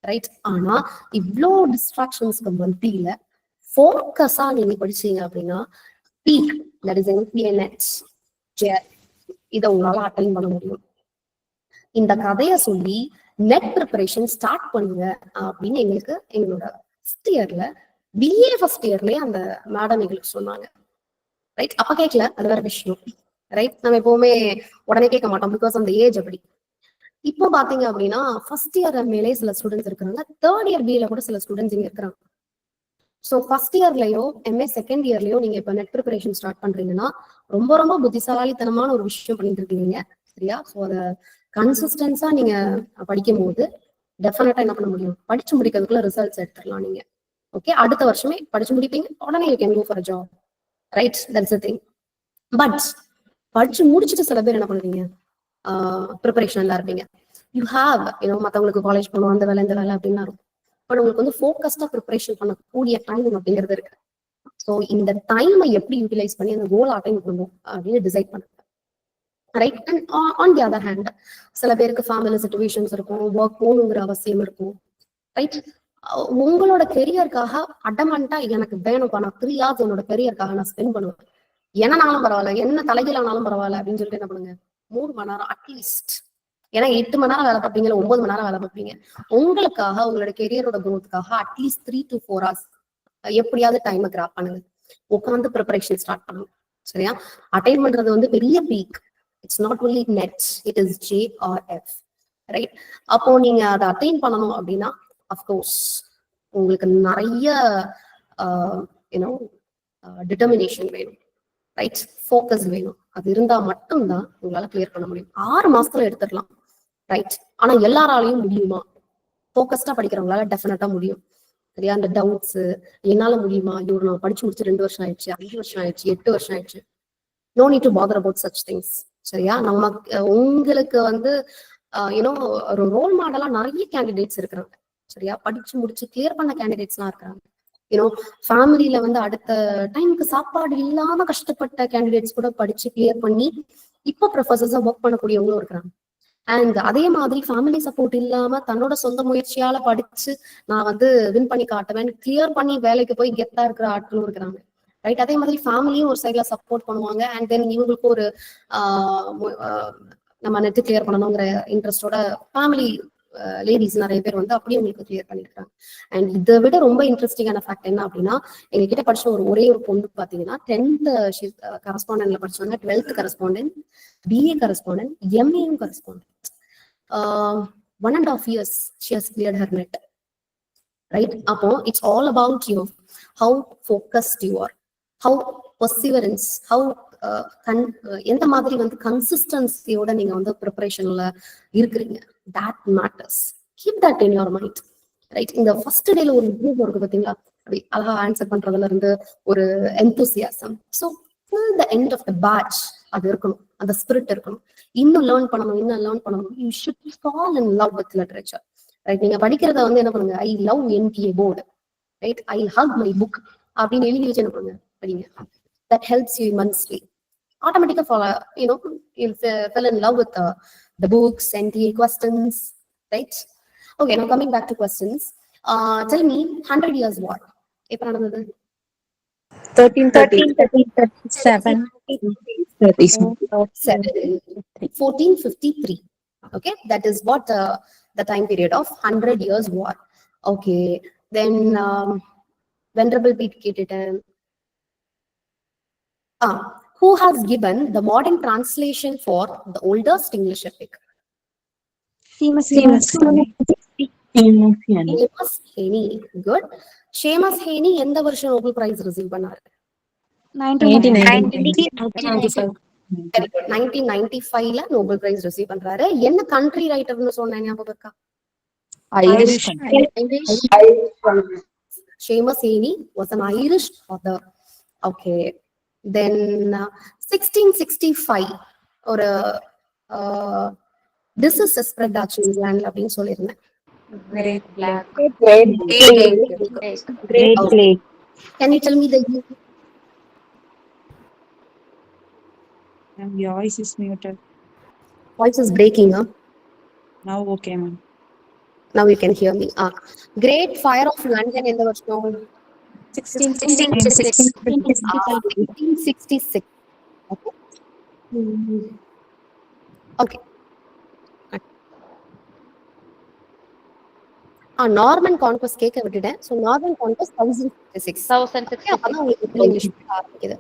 Speaker 1: ரைட், ஆனா இவ்வளோ டிஸ்ட்ராக்ஷன்ஸ்க்கு மத்தியில ஃபோக்கஸா நீங்க படிச்சீங்க அப்படின்னா peak that is NPNH JER. இதை உங்களால அட்டன் பண்ண முடியும். இந்த கதையை சொல்லி நெட் ப்ரிப்பரேஷன் ஸ்டார்ட் பண்ணுங்க அப்படின்னு எங்களுக்கு எங்களோட ஃபர்ஸ்ட் இயர்ல BA ஃபர்ஸ்ட் இயர்லயே அந்த மேடம் எங்களுக்கு சொன்னாங்க. ரைட், அப்ப கேட்கல, அது வேற விஷயம். ரைட், நம்ம எப்பவுமே உடனே கேட்க மாட்டோம், பிகாஸ் அந்த ஏஜ் அப்படி. இப்போ பாத்தீங்க அப்படின்னா ஃபர்ஸ்ட் இயர் மேலே சில ஸ்டூடெண்ட்ஸ் இருக்காங்க, தேர்ட் இயர் பில கூட சில ஸ்டூடெண்ட்ஸ் இங்க இருக்கிறாங்க. ஸோ ஃபர்ஸ்ட் இயர்லயோ MA செகண்ட் இயர்லயோ நீங்க இப்போ நெட் ப்ரிப்பரேஷன் ஸ்டார்ட் பண்றீங்கன்னா ரொம்ப ரொம்ப புத்திசாலித்தனமான ஒரு விஷயம் பண்ணிட்டு இருக்கீங்க. சரியா? ஸோ அதை கன்சிஸ்டன்ஸா நீங்க படிக்கும் போது டெஃபினட்டா என்ன பண்ண முடியும், படிச்சு முடிக்கிறதுக்குள்ள ரிசல்ட்ஸ் எடுத்துடலாம் நீங்க. ஓகே, அடுத்த வருஷமே படிச்சு முடிப்பீங்க, உடனே you can go for job. Right, that's the thing. But படிச்சு முடிச்சுட்டு சில பேர் என்ன பண்ணுவீங்க, ப்ரிப்பரேஷன்ல இருப்பீங்க. யூ ஹாவ் மற்றவங்களுக்கு காலேஜ் போகணும், அந்த வேலை இந்த வேலை அப்படின்னு இருக்கும். பட் உங்களுக்கு வந்து ஃபோக்கஸ்டா ப்ரிப்பரேஷன் பண்ணக்கூடிய டைம் அப்படிங்கிறது இருக்கு. ஸோ இந்த டைமை எப்படி யூட்டிலைஸ் பண்ணி அந்த கோல் அட்டைன் பண்ணணும் அப்படின்னு டிசைட் பண்ணுங்க. Right, and on the other hand சில பேருக்கு ஃபேமிலி சிச்சுவேஷன்ஸ் இருக்கும், ஒர்க் போகணுங்கிற அவசியம் இருக்கும். ரைட், உங்களோட கெரியருக்காக அடமண்டா எனக்கு வேணும்ப்பா, நான் 3 hours என்னோட கெரியருக்காக நான் ஸ்பெண்ட் பண்ணுவேன், என்னனாலும் பரவாயில்ல, என்ன தலைகீழானாலும் பரவாயில்ல அப்படின்னு சொல்லிட்டு என்ன பண்ணுங்க, 3 மணி நேரம் அட்லீஸ்ட். ஏன்னா 8 மணி நேரம் வேலை பார்ப்பீங்க, 9 மணி நேரம் வேலை பார்ப்பீங்க. உங்களுக்காக உங்களோட கெரியரோட குரோத்துக்காக அட்லீஸ்ட் 3 to 4 hours எப்படியாவது டைமை கிராப் பண்ணுங்க, உட்காந்து ப்ரிப்பரேஷன் ஸ்டார்ட் பண்ணுங்க. சரியா? அட்டைன் பண்றது வந்து பெரிய peak. It's not only net, it is JRF. Right, அப்போ நீங்க அதை அட்டைன் பண்ணணும் அப்படின்னா அஃப்கோர்ஸ் உங்களுக்கு நிறைய டிட்டர்மினேஷன் வேணும். ரைட், ஃபோக்கஸ் வேணும். அது இருந்தா மட்டும்தான் உங்களால கிளியர் பண்ண முடியும். 6 மாசத்துல எடுத்துடலாம். ரைட், ஆனா எல்லாராலையும் முடியுமா? ஃபோக்கஸ்டா படிக்கிறவங்களால டெஃபினட்டா முடியும். சரியா? அந்த டவுட்ஸ், என்னால முடியுமா, ஐயோ நான் படிச்சு முடிச்சு 2 வருஷம் ஆயிடுச்சு, 5 வருஷம் ஆயிடுச்சு, 8 வருஷம் ஆயிடுச்சு, no need to bother about such things. சரியா? உங்களுக்கு வந்து ஒரு ரோல் மாடலா நிறைய கேண்டிடேட்ஸ் இருக்கிறாங்க. சரியா? படிச்சு முடிச்சு கிளியர் பண்ண கேண்டிடேட்ஸ் எல்லாம் இருக்கிறாங்க. ஃபேமிலியில வந்து அடுத்த டைமுக்கு சாப்பாடு இல்லாம கஷ்டப்பட்ட கேண்டிடேட்ஸ் கூட படிச்சு கிளியர் பண்ணி இப்போ ப்ரொஃபசர்ஸா ஒர்க் பண்ணக்கூடியவங்களும் இருக்கிறாங்க. அண்ட் அதே மாதிரி ஃபேமிலி சப்போர்ட் இல்லாம தன்னோட சொந்த முயற்சியால படிச்சு நான் வந்து வின் பண்ணி காட்டுவேன், கிளியர் பண்ணி வேலைக்கு போய் கெத்தா இருக்கிற ஆட்களும் இருக்கிறாங்க. ரைட், அதே மாதிரி ஃபேமிலியும் ஒரு சைட்ல சப்போர்ட் பண்ணுவாங்க. அண்ட் தென் இவங்களுக்கு ஒரு நம்ம நெட் கிளியர் பண்ணணுங்கிற இன்ட்ரெஸ்டோட ஃபேமிலி லேடிஸ் நிறைய பேர் வந்து அப்படியே உங்களுக்கு கிளியர் பண்ணிருக்காங்க. அண்ட் இதை விட ரொம்ப இன்ட்ரெஸ்டிங்கான ஃபேக்ட் என்ன அப்படின்னா, எங்க கிட்ட படிச்ச ஒரே ஒரு பொண்ணு பாத்தீங்கன்னா 10th கரஸ்பாண்டன்ட்ல படிச்சாங்க, 12th கரஸ்பாண்டன்ட், BA கரஸ்பாண்டன்ட், MAயும் correspondent. 1.5 years she has cleared her net. Right, அப்போ it's all about you, how focused you are, how perseverance, how எந்த மாதிரி வந்து கன்சிஸ்டன்சியோட நீங்க வந்து ப்ரிப்பரேஷன்ல இருக்கிறீங்க, that matters. Keep that in your mind. Right, இந்த ஃபர்ஸ்ட் டேல ஒரு குரூப் இருக்கு பாத்தீங்களா, அப்படி அழகா ஆன்சர் பண்றதுல இருந்து ஒரு enthusiasm. So the end of the batch அது இருக்கணும், அந்த ஸ்பிரிட் இருக்கணும். இன்னும் லேர்ன் பண்ணணும். You should fall in love with literature. Right, நீங்க படிக்கிறத வந்து என்ன பண்ணுங்க, I love NTA board. Right, I hug my book அப்படின்னு எழுதி வச்சு என்ன பண்ணுங்க, படிங்க. That helps you immensely. Automatically you'll fall in love with the books, NTA questions. Right? Okay, now coming back to questions. Tell me, 100 years war. எப்ப நடந்தது?
Speaker 2: 1337.
Speaker 1: 1453. Okay, that is what the time period of 100 years war. Okay, then Venerable Pete கேட்டுட்டேன். Who has given the modern translation for the oldest English epic?
Speaker 2: Seamus
Speaker 1: Heaney. Good. Seamus Heaney எந்த வருஷம் நோபல் பிரைஸ் ரிசீவ் பண்ணாரு? 1995ல நோபல் பிரைஸ் ரிசீவ் பண்றாரு. என்ன கண்ட்ரி ரைட்டர்னு சொன்னேன், ஞாபகம் இருக்கா?
Speaker 3: Irish.
Speaker 1: Seamus Heaney was an Irish author. Okay. Then 1665 ஒரு disease spread ஆச்சு இங்கிலாந்துல அப்படின்னு சொல்லியிருந்தேன்.
Speaker 3: Great Plague.
Speaker 1: Can you tell me the year?
Speaker 4: Your voice is muted.
Speaker 1: Voice is breaking, huh?
Speaker 4: Now okay, ma'am.
Speaker 1: Now you can hear me. Great Fire of London எந்த வருஷம்? 1666. Okay. Okay. நார்மன் கான்குவஸ்ட் கேட்க விட்டுட்டேன். So Norman conquest 1066. அப்பதான் உங்களுக்கு மிடில் இங்கிலீஷ் ஆரம்பிக்குது.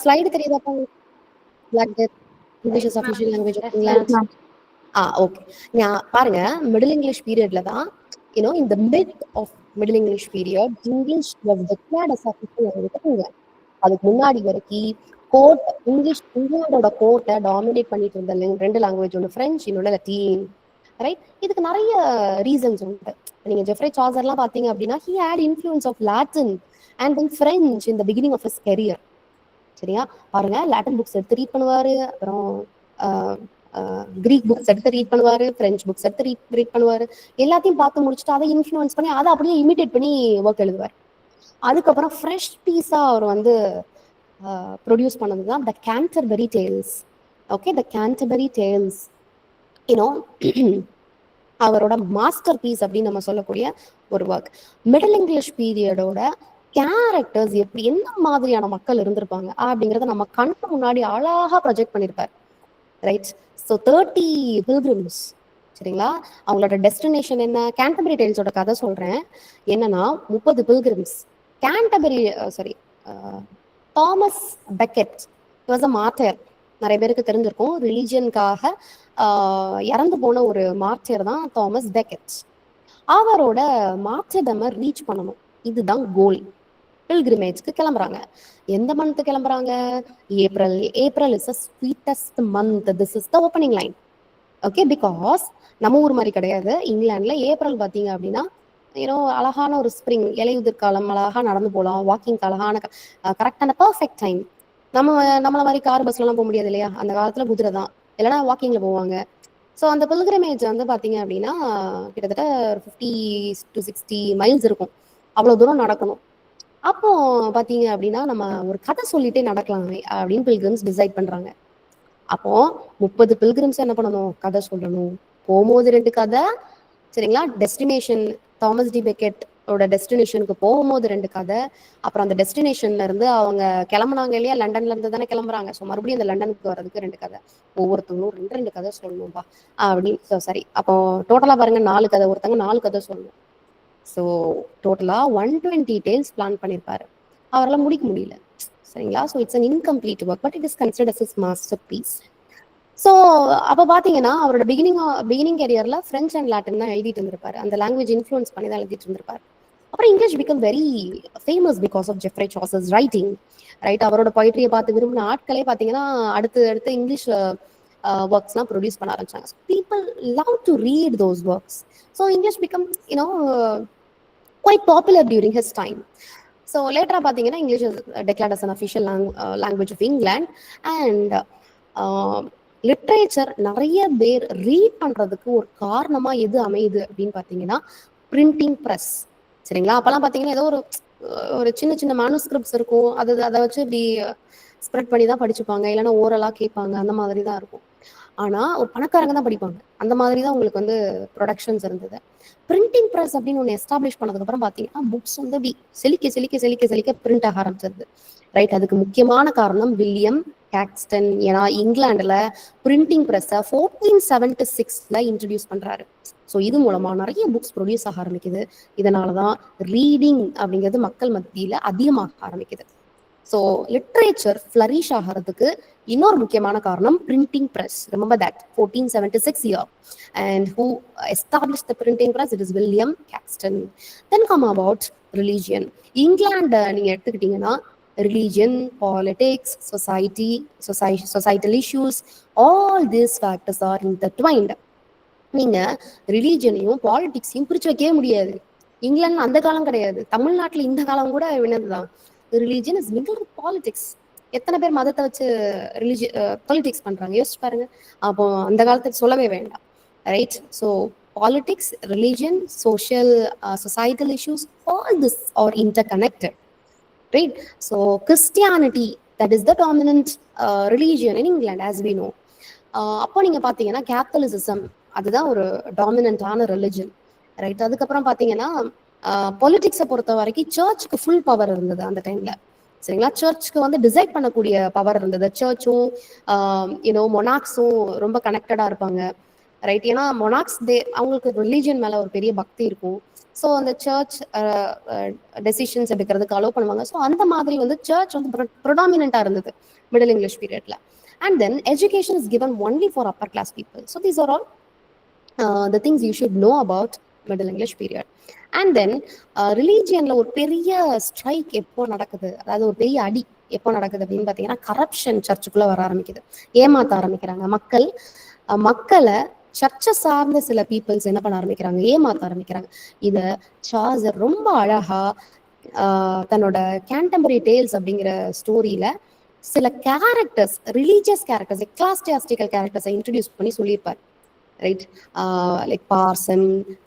Speaker 1: ஸ்லைடு தெரியுதாப்பா? Black death English is official language of England. Okay. பாருங்க, மிடில் இங்கிலீஷ் பீரியட்ல தான் in the mid of middle English period, English was declared as official language of England. அதுக்கு முன்னாடி வரைக்கும் கோர்ட் இங்கிலாண்டோட கோர்ட்டை டாமினேட் பண்ணிட்டு இருந்த ரெண்டு லாங்குவேஜ், ஒன்று பிரெஞ்சு, இன்னொன்று லத்தீன். ரைட்? இதுக்கு நிறைய ரீசன்ஸ் உண்டு. நீங்க ஜெஃப்ரே சாசர்லாம் பாத்தீங்க அப்படின்னா he had influence of Latin and then French in the beginning of his career. சரியா? பாருங்க, லாட்டின் புக்ஸ் எடுத்து ரீட் பண்ணுவாரு, அப்புறம் கிரீக் புக்ஸ் எடுத்து ரீட் பண்ணுவாரு, பிரெஞ்சு புக்ஸ் எடுத்து ரீட் பண்ணுவாரு. எல்லாத்தையும் பார்த்து முடிச்சுட்டு அதை இன்ஃப்ளூயன்ஸ் பண்ணி அதை அப்படியே இமிடேட் பண்ணி ஒர்க் எழுதுவார். அதுக்கப்புறம் ஃப்ரெஷ் பீஸா அவர் வந்து ப்ரொடியூஸ் பண்ணதுதான் த கேன்டர்பரி டேல்ஸ். ஓகே, த கேன்டர்பரி டேல்ஸ் அவரோட மாஸ்டர் பீஸ் அப்படின்னு நம்ம சொல்லக்கூடிய ஒரு ஒர்க். மிடில் இங்கிலீஷ் பீரியடோட கேரக்டர்ஸ் எப்படி, என்ன மாதிரியான மக்கள் இருந்திருப்பாங்க அப்படிங்கறத நம்ம கண்ணு முன்னாடி அழகா ப்ரொஜெக்ட் பண்ணிருப்பாரு. ரைட்? ஸோ 30 பில்கிரிம்ஸ், சரிங்களா? அவங்களோட டெஸ்டினேஷன் என்ன? கேன்டர்பரி டேல்ஸோட கதை சொல்றேன். என்னன்னா 30 Pilgrims. Thomas Beckett was a mortar. நிறைய பேருக்கு தெரிஞ்சிருக்கும், ரிலீஜியனுக்காக இறந்து போன ஒரு மார்டர் தான் தாமஸ் பெக்கெட். அவரோட மார்டர்டமை ரீச் பண்ணணும், இதுதான் கோல். பில்கிரிமேஜ்க்கு கிளம்புறாங்க. எந்த மந்த் கிளம்புறாங்க? April. April is the sweetest month. This is the opening line. Okay, because நம்ம ஊர் மாதிரி கிடையாது. இங்கிலாந்துல ஏப்ரல் பாத்தீங்க அப்படின்னா அழகான ஒரு ஸ்ப்ரிங், இலையுதிர் காலம், அழகா நடந்து போகலாம், வாக்கிங்க்கு அழகான கரெக்டான பர்ஃபெக்ட் டைம். நம்மள மாதிரி கார் பஸ்ல எல்லாம் போக முடியாது இல்லையா? அந்த காலத்துல குதிரை தான், இல்லைன்னா வாக்கிங்ல போவாங்க. ஸோ அந்த பில்கிரிமேஜ் வந்து பாத்தீங்க அப்படின்னா கிட்டத்தட்ட 50 to 60 மைல்ஸ் இருக்கும். அவ்வளவு தூரம் நடக்கணும். அப்போ பாத்தீங்க அப்படின்னா நம்ம ஒரு கதை சொல்லிட்டே நடக்கலாமே அப்படின்னு பில்கிரிம்ஸ் டிசைட் பண்றாங்க. அப்போ 30 பில்கிரிம்ஸ் என்ன பண்ணணும்? கதை சொல்லணும். போகும்போது 2 கதை, சரிங்களா? டெஸ்டினேஷன் தாமஸ் டி பெக்கெட்டோட டெஸ்டினேஷனுக்கு போகும்போது 2 கதை, அப்புறம் அந்த டெஸ்டினேஷன்ல இருந்து அவங்க கிளம்புனாங்க இல்லையா, லண்டன்ல இருந்து தானே கிளம்புறாங்க. ஸோ மறுபடியும் அந்த லண்டனுக்கு வர்றதுக்கு 2 கதை. ஒவ்வொருத்தவங்களும் 2 கதை சொல்லணும்பா அப்படின்னு. சரி, அப்போ டோட்டலா பாருங்க 4 கதை, ஒருத்தங்க 4 கதை சொல்லணும். ஸோ டோட்டலா 120 டேல்ஸ் பிளான் பண்ணியிருப்பாரு. அவரால் முடிக்க முடியல, சரிங்களா? So it's an incomplete work, but it is considered as his masterpiece. So அப்போ பார்த்தீங்கன்னா அவரோட பிகினிங் கேரியர்ல ஃப்ரெஞ்ச் அண்ட் லாட்டின் தான் எழுதிட்டு இருந்திருப்பாரு. அந்த லாங்குவேஜ் இன்ஃப்ளூயன்ஸ் பண்ணி தான் எழுதிட்டு இருந்திருப்பாரு. அப்புறம் English become very famous because of Geoffrey Chaucer's writing. Right? அவரோட பொய்ட்ரியை பார்த்து விரும்பின ஆட்களே பார்த்தீங்கன்னா அடுத்து இங்கிலீஷ் ஒர்க்ஸ்லாம் ப்ரொடியூஸ் பண்ண ஆரம்பிச்சாங்க. People love to read those works. So English become quite popular during his time. So later பாத்தீங்கன்னா English is declared as an official language of England and literature நிறைய பேர் ரீட் பண்றதுக்கு ஒரு காரணமா எது அமையுது அப்படின்னு பாத்தீங்கன்னா பிரிண்டிங் ப்ரெஸ், சரிங்களா? அப்பெல்லாம் பாத்தீங்கன்னா ஏதோ ஒரு சின்ன மேனுஸ்கிரிப்ட்ஸ் இருக்கும், அதை வச்சு இப்படி ஸ்ப்ரெட் பண்ணி தான் படிச்சுப்பாங்க, இல்லைன்னா ஓரலா கேட்பாங்க, அந்த மாதிரி தான் இருக்கும். ஆனா ஒரு பணக்காரங்க தான் படிப்பாங்க. அந்த மாதிரி தான் உங்களுக்கு வந்து ப்ரொடக்ஷன்ஸ் இருந்தது. பிரிண்டிங் ப்ரெஸ் அப்படின்னு ஒன்று எஸ்டாப்ளிஷ் பண்ணதுக்கு அப்புறம் பாத்தீங்கன்னா புக்ஸ் வந்து அப்படி செலிக்க பிரிண்ட் ஆக ஆரம்பிச்சிருது. ரைட்? அதுக்கு முக்கியமான காரணம் வில்லியம் கேக்ஸ்டன். ஏன்னா இங்கிலாந்துல பிரிண்டிங் ப்ரெஸ்ஸை 1476 இன்ட்ரடியூஸ் பண்றாரு. ஸோ இது மூலமா நிறைய புக்ஸ் ப்ரொடியூஸ் ஆக ஆரம்பிக்குது. இதனாலதான் ரீடிங் அப்படிங்கிறது மக்கள் மத்தியில அதிகமாக ஆரம்பிக்குது. ஸோ லிட்ரேச்சர் ஃப்ளரிஷ் ஆகிறதுக்கு இன்னொரு முக்கியமான காரணம் printing press. Remember that 1476 year. And who established the printing press? It is William Caxton. Then come about religion. England நீங்க எடுத்துக்கிட்டீங்கன்னா religion, politics, societal issues, all these factors are intertwined. நீங்க ரிலீஜனையும் பாலிடிக்ஸையும் பிரிச்சு வைக்கவே முடியாது. இங்கிலாந்து அந்த காலம் கிடையாது, தமிழ்நாட்டுல இந்த காலம் கூட என்னதுதான், religion is mingle with politics. எத்தனை பேர் மதத்தை வச்சு பாலிடிக்ஸ் பண்றாங்க யோசிச்சு பாருங்க. அப்போ அந்த காலத்துக்கு சொல்லவே வேண்டாம். Right? So politics, religion, societal issues, all this are interconnected. Right? So Christianity, that is the dominant religion in England as we know. அப்போ நீங்க பாத்தீங்கன்னா கேத்தலிசிசம், அதுதான் ஒரு டாமினன்டான ரிலிஜன். ரைட்? அதுக்கப்புறம் பாத்தீங்கன்னா பொலிட்டிக்ஸை பொறுத்த வரைக்கும் சர்ச்சுக்கு ஃபுல் பவர் இருந்தது அந்த டைம்ல. சரிங்களா? சர்ச்சுக்கு வந்து டிசைட் பண்ணக்கூடிய பவர் இருந்தது. சர்ச்சும் மொனாக்ஸும் ரொம்ப கனெக்டடா இருப்பாங்க, ரைட்? ஏன்னா மொனாக்ஸ் அவங்களுக்கு ரிலீஜியன் மேல ஒரு பெரிய பக்தி இருக்கும். ஸோ அந்த சர்ச் டெசிஷன்ஸ் எடுக்கிறதுக்கு அலோவ் பண்ணுவாங்க. ஸோ அந்த மாதிரி வந்து சர்ச் வந்து ப்ரொடாமினண்டா இருந்தது மிடில் இங்கிலீஷ் பீரியட்ல. And then education is given only for upper class people. So these are all the things you should know about middle English period. And then ரிலீஜியன்ல ஒரு பெரிய ஸ்ட்ரைக் எப்போ நடக்குது, அதாவது ஒரு பெரிய அடி எப்போ நடக்குது அப்படின்னு பார்த்தீங்கன்னா, கரப்ஷன் சர்ச்சுக்குள்ள வர ஆரம்பிக்குது. ஏமாத்த ஆரம்பிக்கிறாங்க மக்களை சர்ச்சை சார்ந்த சில பீப்புள்ஸ் என்ன பண்ண ஆரம்பிக்கிறாங்க, ஏமாத்த ஆரம்பிக்கிறாங்க. இத சார்ஜர் ரொம்ப அழகா தன்னோட கேண்டம்பரி டேல்ஸ் அப்படிங்கிற ஸ்டோரியில சில கேரக்டர்ஸ், ரிலீஜியஸ் கேரக்டர்ஸ், எக்லாஸ்டியாஸ்டிக்கல் கேரக்டர்ஸை இன்ட்ரடியூஸ் பண்ணி சொல்லியிருப்பார், right? Like parson,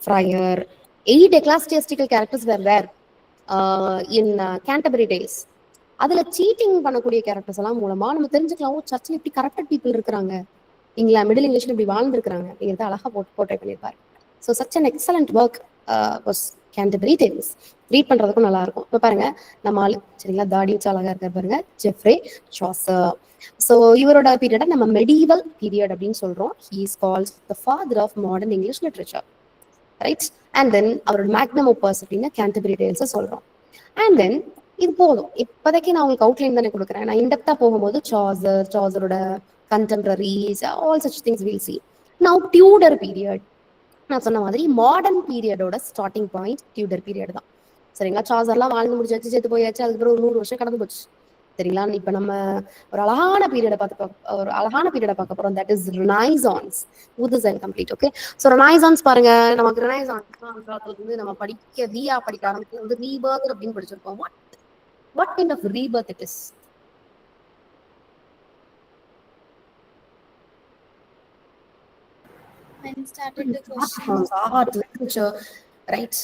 Speaker 1: friar, 8 ecclesiastical characters were there in Canterbury Tales. அதுல சீட்டிங் பண்ணக்கூடிய கேரக்டர்ஸ் எல்லாம் மூலமா நம்ம தெரிஞ்சுக்கலாம், சர்ச்சில் இப்படி கரப்டட் பீப்புள் இருக்கிறாங்க, மிடில் இங்கிலீஷ்ல இப்படி வாழ்ந்துருக்காங்க அப்படிங்கிறத அழகா போர்ட்ரே பண்ணியிருப்பாரு. So such an excellent work was Canterbury Tales. Read பண்றதுக்கும் நல்லா இருக்கும். இப்போ பாருங்க, நம்ம ஆளு சரிங்களா, தாடி வச்சு அழகா இருக்க பாருங்க, ஜெஃப்ரே சாசர். ஸோ இவரோட பீரியடை நம்ம மெடிவல் பீரியட் அப்படின்னு சொல்றோம். He is called the father of modern English literature, right? And then அவரோட மேக்னம் ஆப்பஸ் அப்படின்னு Canterbury Tales சொல்றோம். அண்ட் தென் இது போதும், இப்போதைக்கு நான் உங்களுக்கு அவுட்லைன் தானே கொடுக்குறேன். நான் இன்டெப்தா போகும்போது சாசரோட contemporaries, all such things we'll see. Now Tudor period, நான் சொன்ன மாதிரி மாடர்ன் பீரியடோட ஸ்டார்டிங் பாயிண்ட் டியூடர் பீரியட் தான். சரிங்களா? சாசர்லாம் வாழ்ந்து முடிச்சாச்சு, செத்து போயாச்சு, அதுக்கப்புறம் ஒரு 100 வருஷம் கடந்து போச்சு. சரிங்களா? இப்ப நம்ம ஒரு அழகான பீரியடை பார்க்க போறோம். That is Renaissance. This is complete. Okay, so Renaissance பாருங்க, நமக்கு ரினைசான்ஸ் வந்து நம்ம படிக்க ஆரம்பிக்கும் வந்து ரீபர்த் அப்படின்னு படிச்சிருக்கோம். What kind of rebirth it is?
Speaker 5: When started the question.
Speaker 1: Art, literature, right?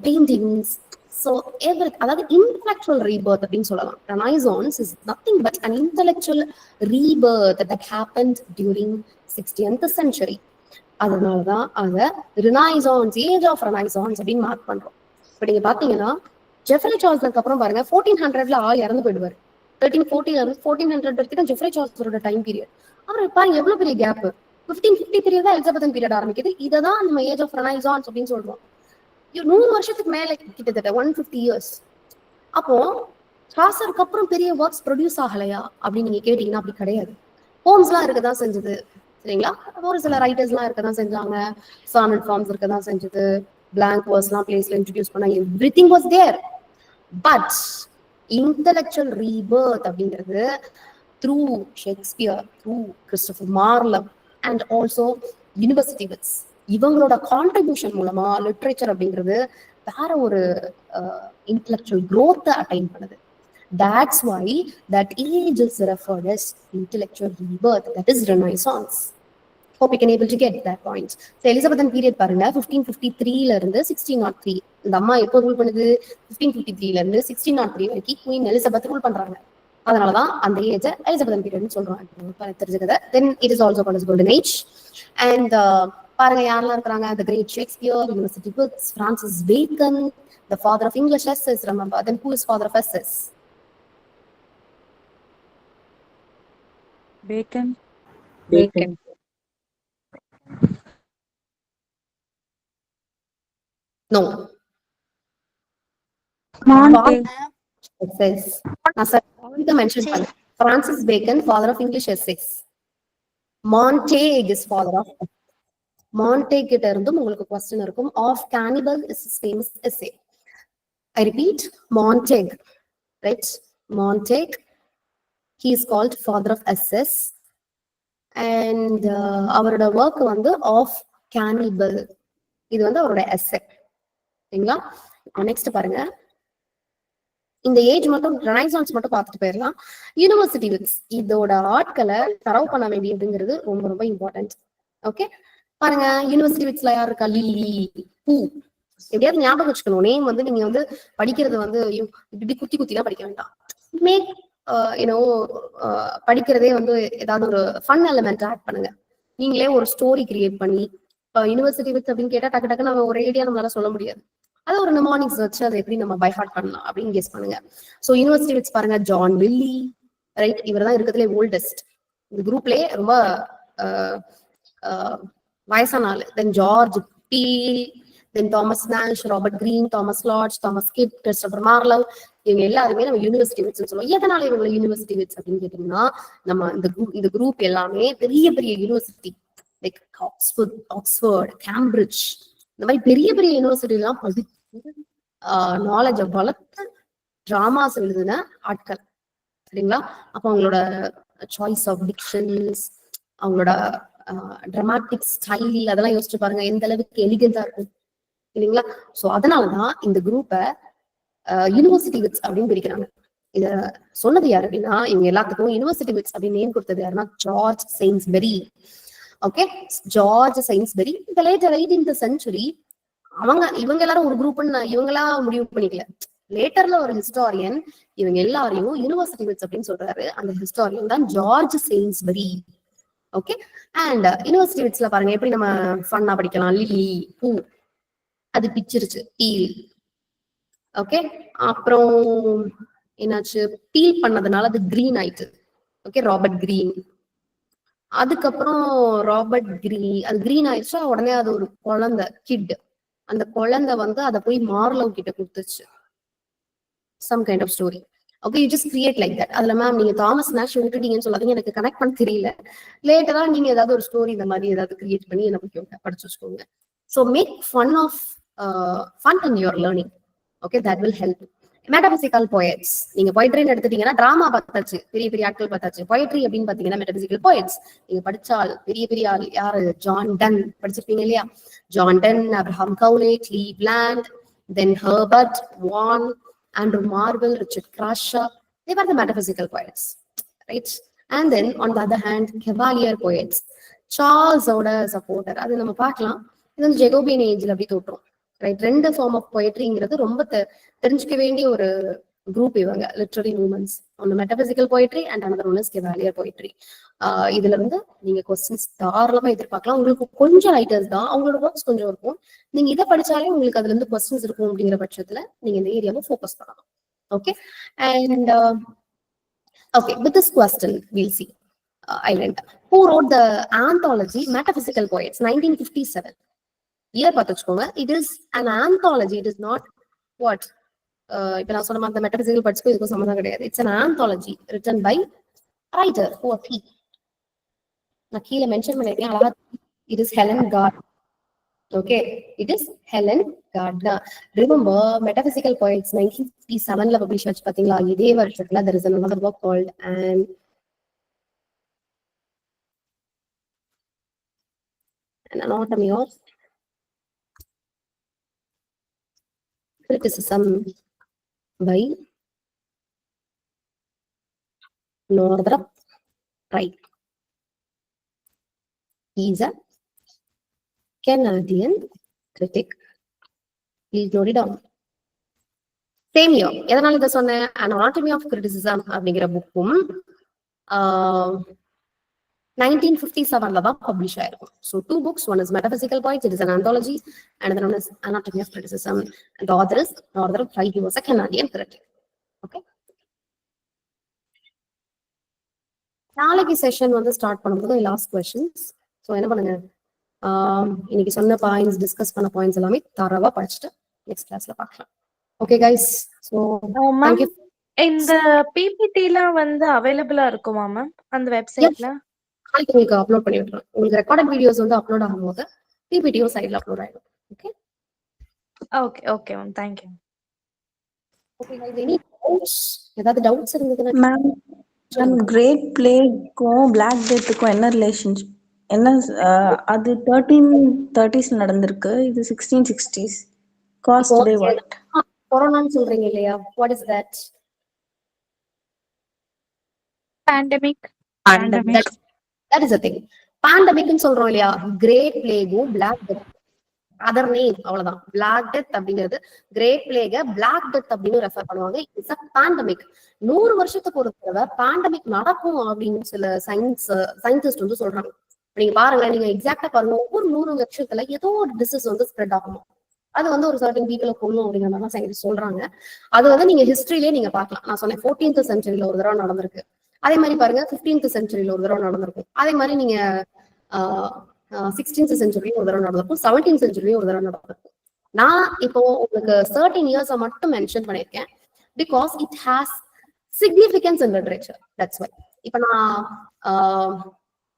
Speaker 1: Paintings. So அதாவது intellectual rebirth அப்படின்னு சொல்லலாம். Renaissance is nothing but an intellectual rebirth that happened during 16th century. அதனாலதான் அதை Renaissance, Age of Renaissance அப்படின்னு மார்க் பண்றோம். இப்ப நீங்க பாத்தீங்கன்னா ஜெஃப்ரே சாசருக்கு அப்புறம் பாருங்க 1400ல ஆள் இறந்து போயிடுவாரு. 1340ல இருந்து 1400 வரைக்கும் ஜெஃப்ரே சாசரோட டைம் பீரியட். அப்புறம் பாருங்க எவ்வளவு பெரிய கேப். 1553 தான் எலிசபெத்தன் பீரியட் ஆரம்பிக்குது. இததான் நம்ம ஏஜ் ஆஃப் ரெனைசான்ஸ் அப்படின்னு சொல்றோம். 100 வருஷத்துக்கு மேல, கிட்டத்தட்ட 150 இயர்ஸ். அப்போ சாசருக்கு அப்புறம் பெரிய ஒர்க்ஸ் ப்ரொடியூஸ் ஆகலையா அப்படின்னு நீங்க கேட்டீங்கன்னா அப்படி கிடையாது. போம்ஸ் எல்லாம் இருக்கதான் செஞ்சது, சரிங்களா? ஒரு சில ரைட்டர்ஸ் எல்லாம் இருக்கதான் செஞ்சாங்க, சானட் ஃபார்ம்ஸ் இருக்கதான் செஞ்சது, பிளாங்க் வேர்ஸ் எல்லாம் பிளேஸ்ல இன்ட்ரடியூஸ் பண்ண, everything was there. But intellectual rebirth அப்படிங்கிறது through Shakespeare, through Christopher Marlowe and also university wits, இவங்களோட கான்ட்ரிபியூஷன் மூலமா லிட்ரேச்சர் அப்படிங்கிறது வேற ஒரு இன்டெலெக்சுவல் growth அட்டைன் பண்ணுது. That's why that age is referred as intellectual rebirth, that is Renaissance. Hope you can able to get that point. So Elizabethan period பாருங்க, 1553ல இருந்து 1603. இந்த அம்மா எப்போ ரூல் பண்ணுது? 1553ல இருந்து 1603 வரைக்கும் குவீன் எலிசபெத் ரூல் பண்றாங்க. அதனாலதான் அந்த ஏஜ் எலிசபெத்தன் பீரியட்னு சொல்றாங்க, தெரிஞ்சுக்கத. Then it is also called as golden age. And பாருங்க யாரெல்லாம் இருக்கிறாங்க, the great Shakespeare, University books, Francis Bacon, the father of English essays, remember. Then who is father of essays?
Speaker 4: Bacon.
Speaker 1: No. Essays. Mention Francis Bacon, father of English essays. Montague is father of. Montague கிட்ட இருந்தும் உங்களுக்கு question இருக்கும். Of Cannibal is his famous essay. I repeat, Montague, right? Montague, he is called father of essays. And அவரோட ஒர்க் வந்து Of Cannibal, இது வந்து அவரோட essay. சரிங்களா? நெக்ஸ்ட் பாருங்க, இந்த ஏஜ் மட்டும் ரெனைசான்ஸ் மட்டும் பார்த்துட்டு போயிடலாம். யூனிவர்சிட்டி விட்ஸ், இதோட ஆட்களை தரவு பண்ண வேண்டியதுங்கிறது ரொம்ப ரொம்ப இம்பார்ட்டன்ட். ஓகே, பாருங்க யூனிவர்சிட்டி விட்ஸ்ல யார் இருக்கா? லில்லி, பூ. எப்படியாவது ஞாபகம் வச்சுக்கணும். நேம் வந்து நீங்க வந்து படிக்கிறது வந்து இப்படி குத்திலாம் படிக்க வேண்டாம். மேக் படிக்கிறதே வந்து ஏதாவது ஒரு ஃபன் எலிமெண்ட் ஆட் பண்ணுங்க. நீங்களே ஒரு ஸ்டோரி கிரியேட் பண்ணி, யூனிவர்சிட்டி விட்ஸ் அப்படின்னு கேட்டா டக்கு நம்ம ஒரு ஐடியா நம்மளால சொல்ல முடியாது. அது ஒரு நிமானிக்ஸ் வச்சு அதை எப்படி நம்ம பை ஹார்ட் பண்ணலாம் அப்படின்னு கெஸ் பண்ணுங்க. ஸோ யூனிவர்சிட்டி வச்சு பாருங்க, ஜான் வில்லி, ரைட், இவர் தான் இருக்கிறதுலே ஓல்டஸ்ட் இந்த குரூப்லயே ரொம்ப வயசான ஆளு. Then George Peele, then Thomas Nash, Robert Greene, Thomas Lodge, Thomas Kyd, Christopher Marlowe, இவங்க எல்லாருமே நம்ம யூனிவர்சிட்டி விட்ஸ் சொல்லுவோம். எதனால இவங்களை யூனிவர்சிட்டி விட்ஸ் அப்படின்னு கேட்டீங்கன்னா, நம்ம இந்த குரூப் எல்லாமே பெரிய பெரிய யூனிவர்சிட்டி லைக் ஆக்ஸ்போர்ட், கேம்பிரிட்ஜ், இந்த மாதிரி பெரிய பெரிய யூனிவர்சிட்டி எல்லாம் படிச்சு நாலேஜை வளர்த்து டிராமாஸ் எழுதின ஆட்கள், சரிங்களா? அப்போ அவங்களோட சாய்ஸ் ஆஃப் டிக்ஷன்ஸ், அவங்களோட டிராமாட்டிக் ஸ்டைல், அதெல்லாம் யோசிச்சு பாருங்க எந்த அளவுக்கு எலிகண்டா இருக்கும் இல்லைங்களா? சோ அதனாலதான் இந்த குரூப்பை யூனிவர்சிட்டி விட்ஸ் அப்படின்னு பிரிக்கிறாங்க. இத சொன்னது யாரு அப்படின்னா, இவங்க எல்லாத்துக்கும் யூனிவர்சிட்டி விட்ஸ் அப்படின்னு நேம் கொடுத்தது யாருன்னா George Saintsbury. Okay, George Saintsbury. இந்த லேட்டர் 18th century இவங்க எல்லாரும் ஒரு குரூப்னு இவங்களா முடிவு பண்ணிக்கல. லேட்டர்ல ஒரு ஹிஸ்டாரியன் இவங்க எல்லாரையும் யூனிவர்சிட்டி விட்ஸ் அப்படின்னு சொல்றாரு. அந்த ஹிஸ்டாரியன் தான் George Saintsbury. Okay, and university விட்ஸ்ல பாருங்க எப்படி நம்ம ஃபன்னா படிக்கலாம். லிலி பூ, அது பிச்சிருச்சு, டீல். ஓகே, அப்புறம் என்னாச்சு, பீல் பண்ணதுனால அது கிரீன் ஆயிட்டு. Okay, Robert green. அதுக்கப்புறம் ராபர்ட் கிரீன் அது கிரீன் ஆயிடுச்சா உடனே அது ஒரு குழந்தை கிட், அந்த குழந்தை வந்து அதை போய் மார்லவ் கிட்ட கொடுத்துச்சு. Some kind of story. Okay, you just create like that. அதுல மேம் நீங்க தாமஸ் நாஷ் விட்டுட்டீங்கன்னு சொல்லாதீங்க, எனக்கு கனெக்ட் பண்ண தெரியல. லேட்டரா நீங்க ஏதாவது ஒரு ஸ்டோரி இந்த மாதிரி ஏதாவது கிரியேட் பண்ணி என்ன படிச்சு வச்சுக்கோங்க. So make fun of fun in your learning. Okay, that will help. Metaphysical poets, நீங்க பொய்ட்ரின்னு எடுத்துட்டீங்கன்னா டிராமா பார்த்தாச்சு, பெரிய பெரிய ஆட்கள் பார்த்தாச்சு. பொய்ட்ரி அப்படின்னு பாத்தீங்கன்னா மெட்டபிசிக்கல் போயட்ஸ். நீங்க படிச்சால் பெரிய பெரிய ஆள் யாரு, ஜான் டன் படிச்சிருப்பீங்க இல்லையா? John ton, Abraham கவுலே, Cleveland, then Herbert van, Andrew Marvell, Richard Crashaw, they were the metaphysical poets, right? And then on the other hand, Cavalier poets, Charles ஓட supporter, அது நம்ம பார்க்கலாம். இது வந்து ஜெகோபியன் ஏஜ்ல அப்படி தோற்றும், ரைட்? ரெண்டு ஃபார்ம் ஆஃப் போயட்ரிங்கிறது ரொம்ப தெரிஞ்சுக்க வேண்டிய ஒரு குரூப் இவங்க, லிட்ரரி மூவ்மெண்ட்ஸ். ஒன்னு metaphysical poetry and another one is cavalier poetry. இதுல இருந்து நீங்க கொஸ்டின்ஸ் தாராளமா எதிர்பார்க்கலாம். உங்களுக்கு கொஞ்சம் ரைட்டர்ஸ் தான், அவங்களோட ஒர்க்ஸ் கொஞ்சம் இருக்கும். நீங்க இதை படிச்சாலே உங்களுக்கு அதுல இருந்து கொஸ்டின்ஸ் இருக்கும். அப்படிங்கிற பட்சத்துல நீங்க இந்த ஏரியாவை ஃபோக்கஸ் பண்ணலாம். Okay, and okay, with this question we'll see Island. Who wrote the anthology Metaphysical Poets 1957? Year பார்த்து வச்சுக்கோங்க. It is an anthology. It is not what இப்ப நான் சொன்ன மாதிரி மெட்டபிசிக்கல் படிச்சுக்கோ இதுக்கும் சம்மந்தம் கிடையாது. It's an anthology written by writer. Who was he? நான் கீழே மென்ஷன் பண்ணிருக்கேன் அழகா. It is Helen Gardner. Okay, it is Helen Gardner. Remember, Metaphysical Poets 1957ல பப்ளிஷ் ஆச்சு பாத்தீங்களா? இதே வருஷத்துல there is another book called An Anatomy of Criticism by Northrop Frye. He is a Canadian critic. Please note it down. Same year. எதனால இதை சொன்னேன்? An Anatomy of Criticism அப்படிங்கிற புக்கும் 1957ல தான் பப்ளிஷ் ஆயிருக்கும். So two books. One is Metaphysical Poets. It is an anthology. And another one is Anatomy of Criticism. And the author is Northrop Frye. He was a Canadian critic. Okay. நாளைக்கு செஷன் வந்து ஸ்டார்ட் பண்ணும்போது லாஸ்ட் கொஸ்டின்ஸ். ஸோ என்ன பண்ணுங்க, இன்னைக்கு சொன்ன பாயிண்ட்ஸ், டிஸ்கஸ் பண்ண பாயிண்ட்ஸ் எல்லாமே தரவா படிச்சுட்டு நெக்ஸ்ட் கிளாஸ்ல பார்க்கலாம். ஓகே கைஸ், ஸோ
Speaker 6: மேம் இந்த பிபிடிலாம் வந்து அவைலபிளா இருக்குமா மேம் அந்த வெப்சைட்ல?
Speaker 1: நாளைக்கு உங்களுக்கு அப்லோட் பண்ணி விட்டுறேன். உங்களுக்கு ரெக்கார்டட் வீடியோஸ் வந்து அப்லோட் ஆகும்போது பிபிடியும் சைட்ல அப்லோட் ஆயிடும். Okay
Speaker 6: okay okay ma'am, thank you.
Speaker 1: Okay guys, any doubts? ஏதாவது டவுட்ஸ் இருந்ததுன்னா
Speaker 3: மேம் கிரேட் பிளேக்கும் பிளாக் டெத்துக்கும் என்ன ரிலேஷன்ஷிப்? என்ன அது 1330s நடந்திருக்கு, இது 1660s. Cost today what?
Speaker 1: கொரோனான்னு சொல்றீங்க இல்லையா? What is that?
Speaker 6: Pandemic.
Speaker 1: That is a thing. பேண்டமிக்னு சொல்றோம் இல்லையா? கிரேட் பிளேகும் பிளாக் டெத் அதர் நேம், அவ்வளவுதான். பிளாக் டெத் அப்படிங்கிறது கிரேட் பிளேக பிளாக் டெத் அப்படின்னு ரெஃபர் பண்ணுவாங்க. It's a pandemic. 100 வருஷத்துக்கு ஒரு தடவை பேண்டமிக் நடக்கும் அப்படின்னு சில சயின்டிஸ்ட் வந்து சொல்றாங்க. நீங்க பாருங்க, நீங்க எக்ஸாக்டா பாருங்க, ஒவ்வொரு 100 வருஷத்துல ஏதோ ஒரு டிசீஸ் வந்து ஸ்ப்ரெட் ஆகும். அது வந்து ஒரு சர்டன் பீப்புளை கொள்ளும் அப்படிங்கிற மாதிரி சயின்டிஸ்ட் சொல்றாங்க. அது வந்து நீங்க ஹிஸ்டரியிலே நீங்க பார்க்கலாம். நான் சொன்னேன் 14th செஞ்சுரியில ஒரு தடவை நடந்திருக்கு. அதே மாதிரி பாருங்க 15th செஞ்சுரியில ஒரு தடவை நடந்திருக்கும். அதே மாதிரி நீங்க 16th செஞ்சுரியும் ஒரு தடவை நடந்திருக்கும், 17th செஞ்சுரியும் ஒரு தடவை நடந்திருக்கும். நான் இப்போ உங்களுக்கு 13 இயர்ஸ் மட்டும் மென்ஷன் பண்ணியிருக்கேன் because it has significance in literature. That's why. இப்போ நான்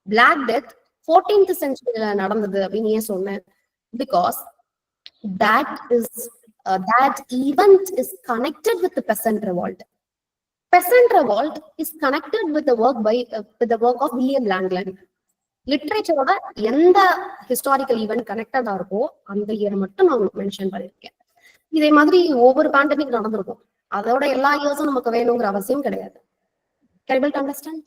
Speaker 1: பிளாக் டெத் 14th செஞ்சுரியில நடந்தது அப்படின்னு ஏன் சொன்னேன்? Because that event is connected with the peasant revolt. Peasant revolt is connected with the work of William Langland. லிட்ரேச்சரோட எந்த ஹிஸ்டாரிக்கல் ஈவெண்ட் கனெக்டடா இருக்கோ அந்த இயர் மட்டும் நான் மென்ஷன் பண்ணிருக்கேன். இதே மாதிரி ஒவ்வொரு பேண்டமிக் நடந்திருக்கும். அதோட எல்லா இயர்ஸும் நமக்கு வேணுங்கிற அவசியம் கிடையாது. Can you understand?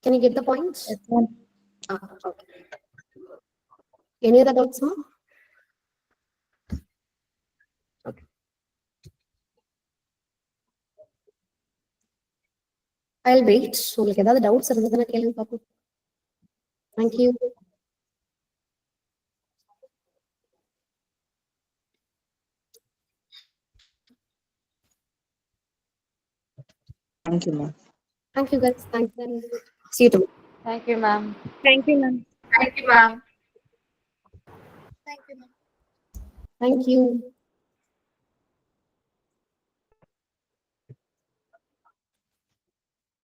Speaker 1: Can you get the point? Okay. Any other doubts, ma'am? Okay. I'll wait. உங்களுக்கு ஏதாவது டவுட்ஸ் இருந்ததுன்னா கேளுங்க பாப்போம். Thank you.
Speaker 4: Thank you, ma'am.
Speaker 1: Thank you, guys. Thank you. See you tomorrow.
Speaker 6: Thank you, ma'am.
Speaker 2: Thank you, ma'am.
Speaker 6: Thank you, ma'am.
Speaker 5: Thank you, ma'am.
Speaker 1: Thank you.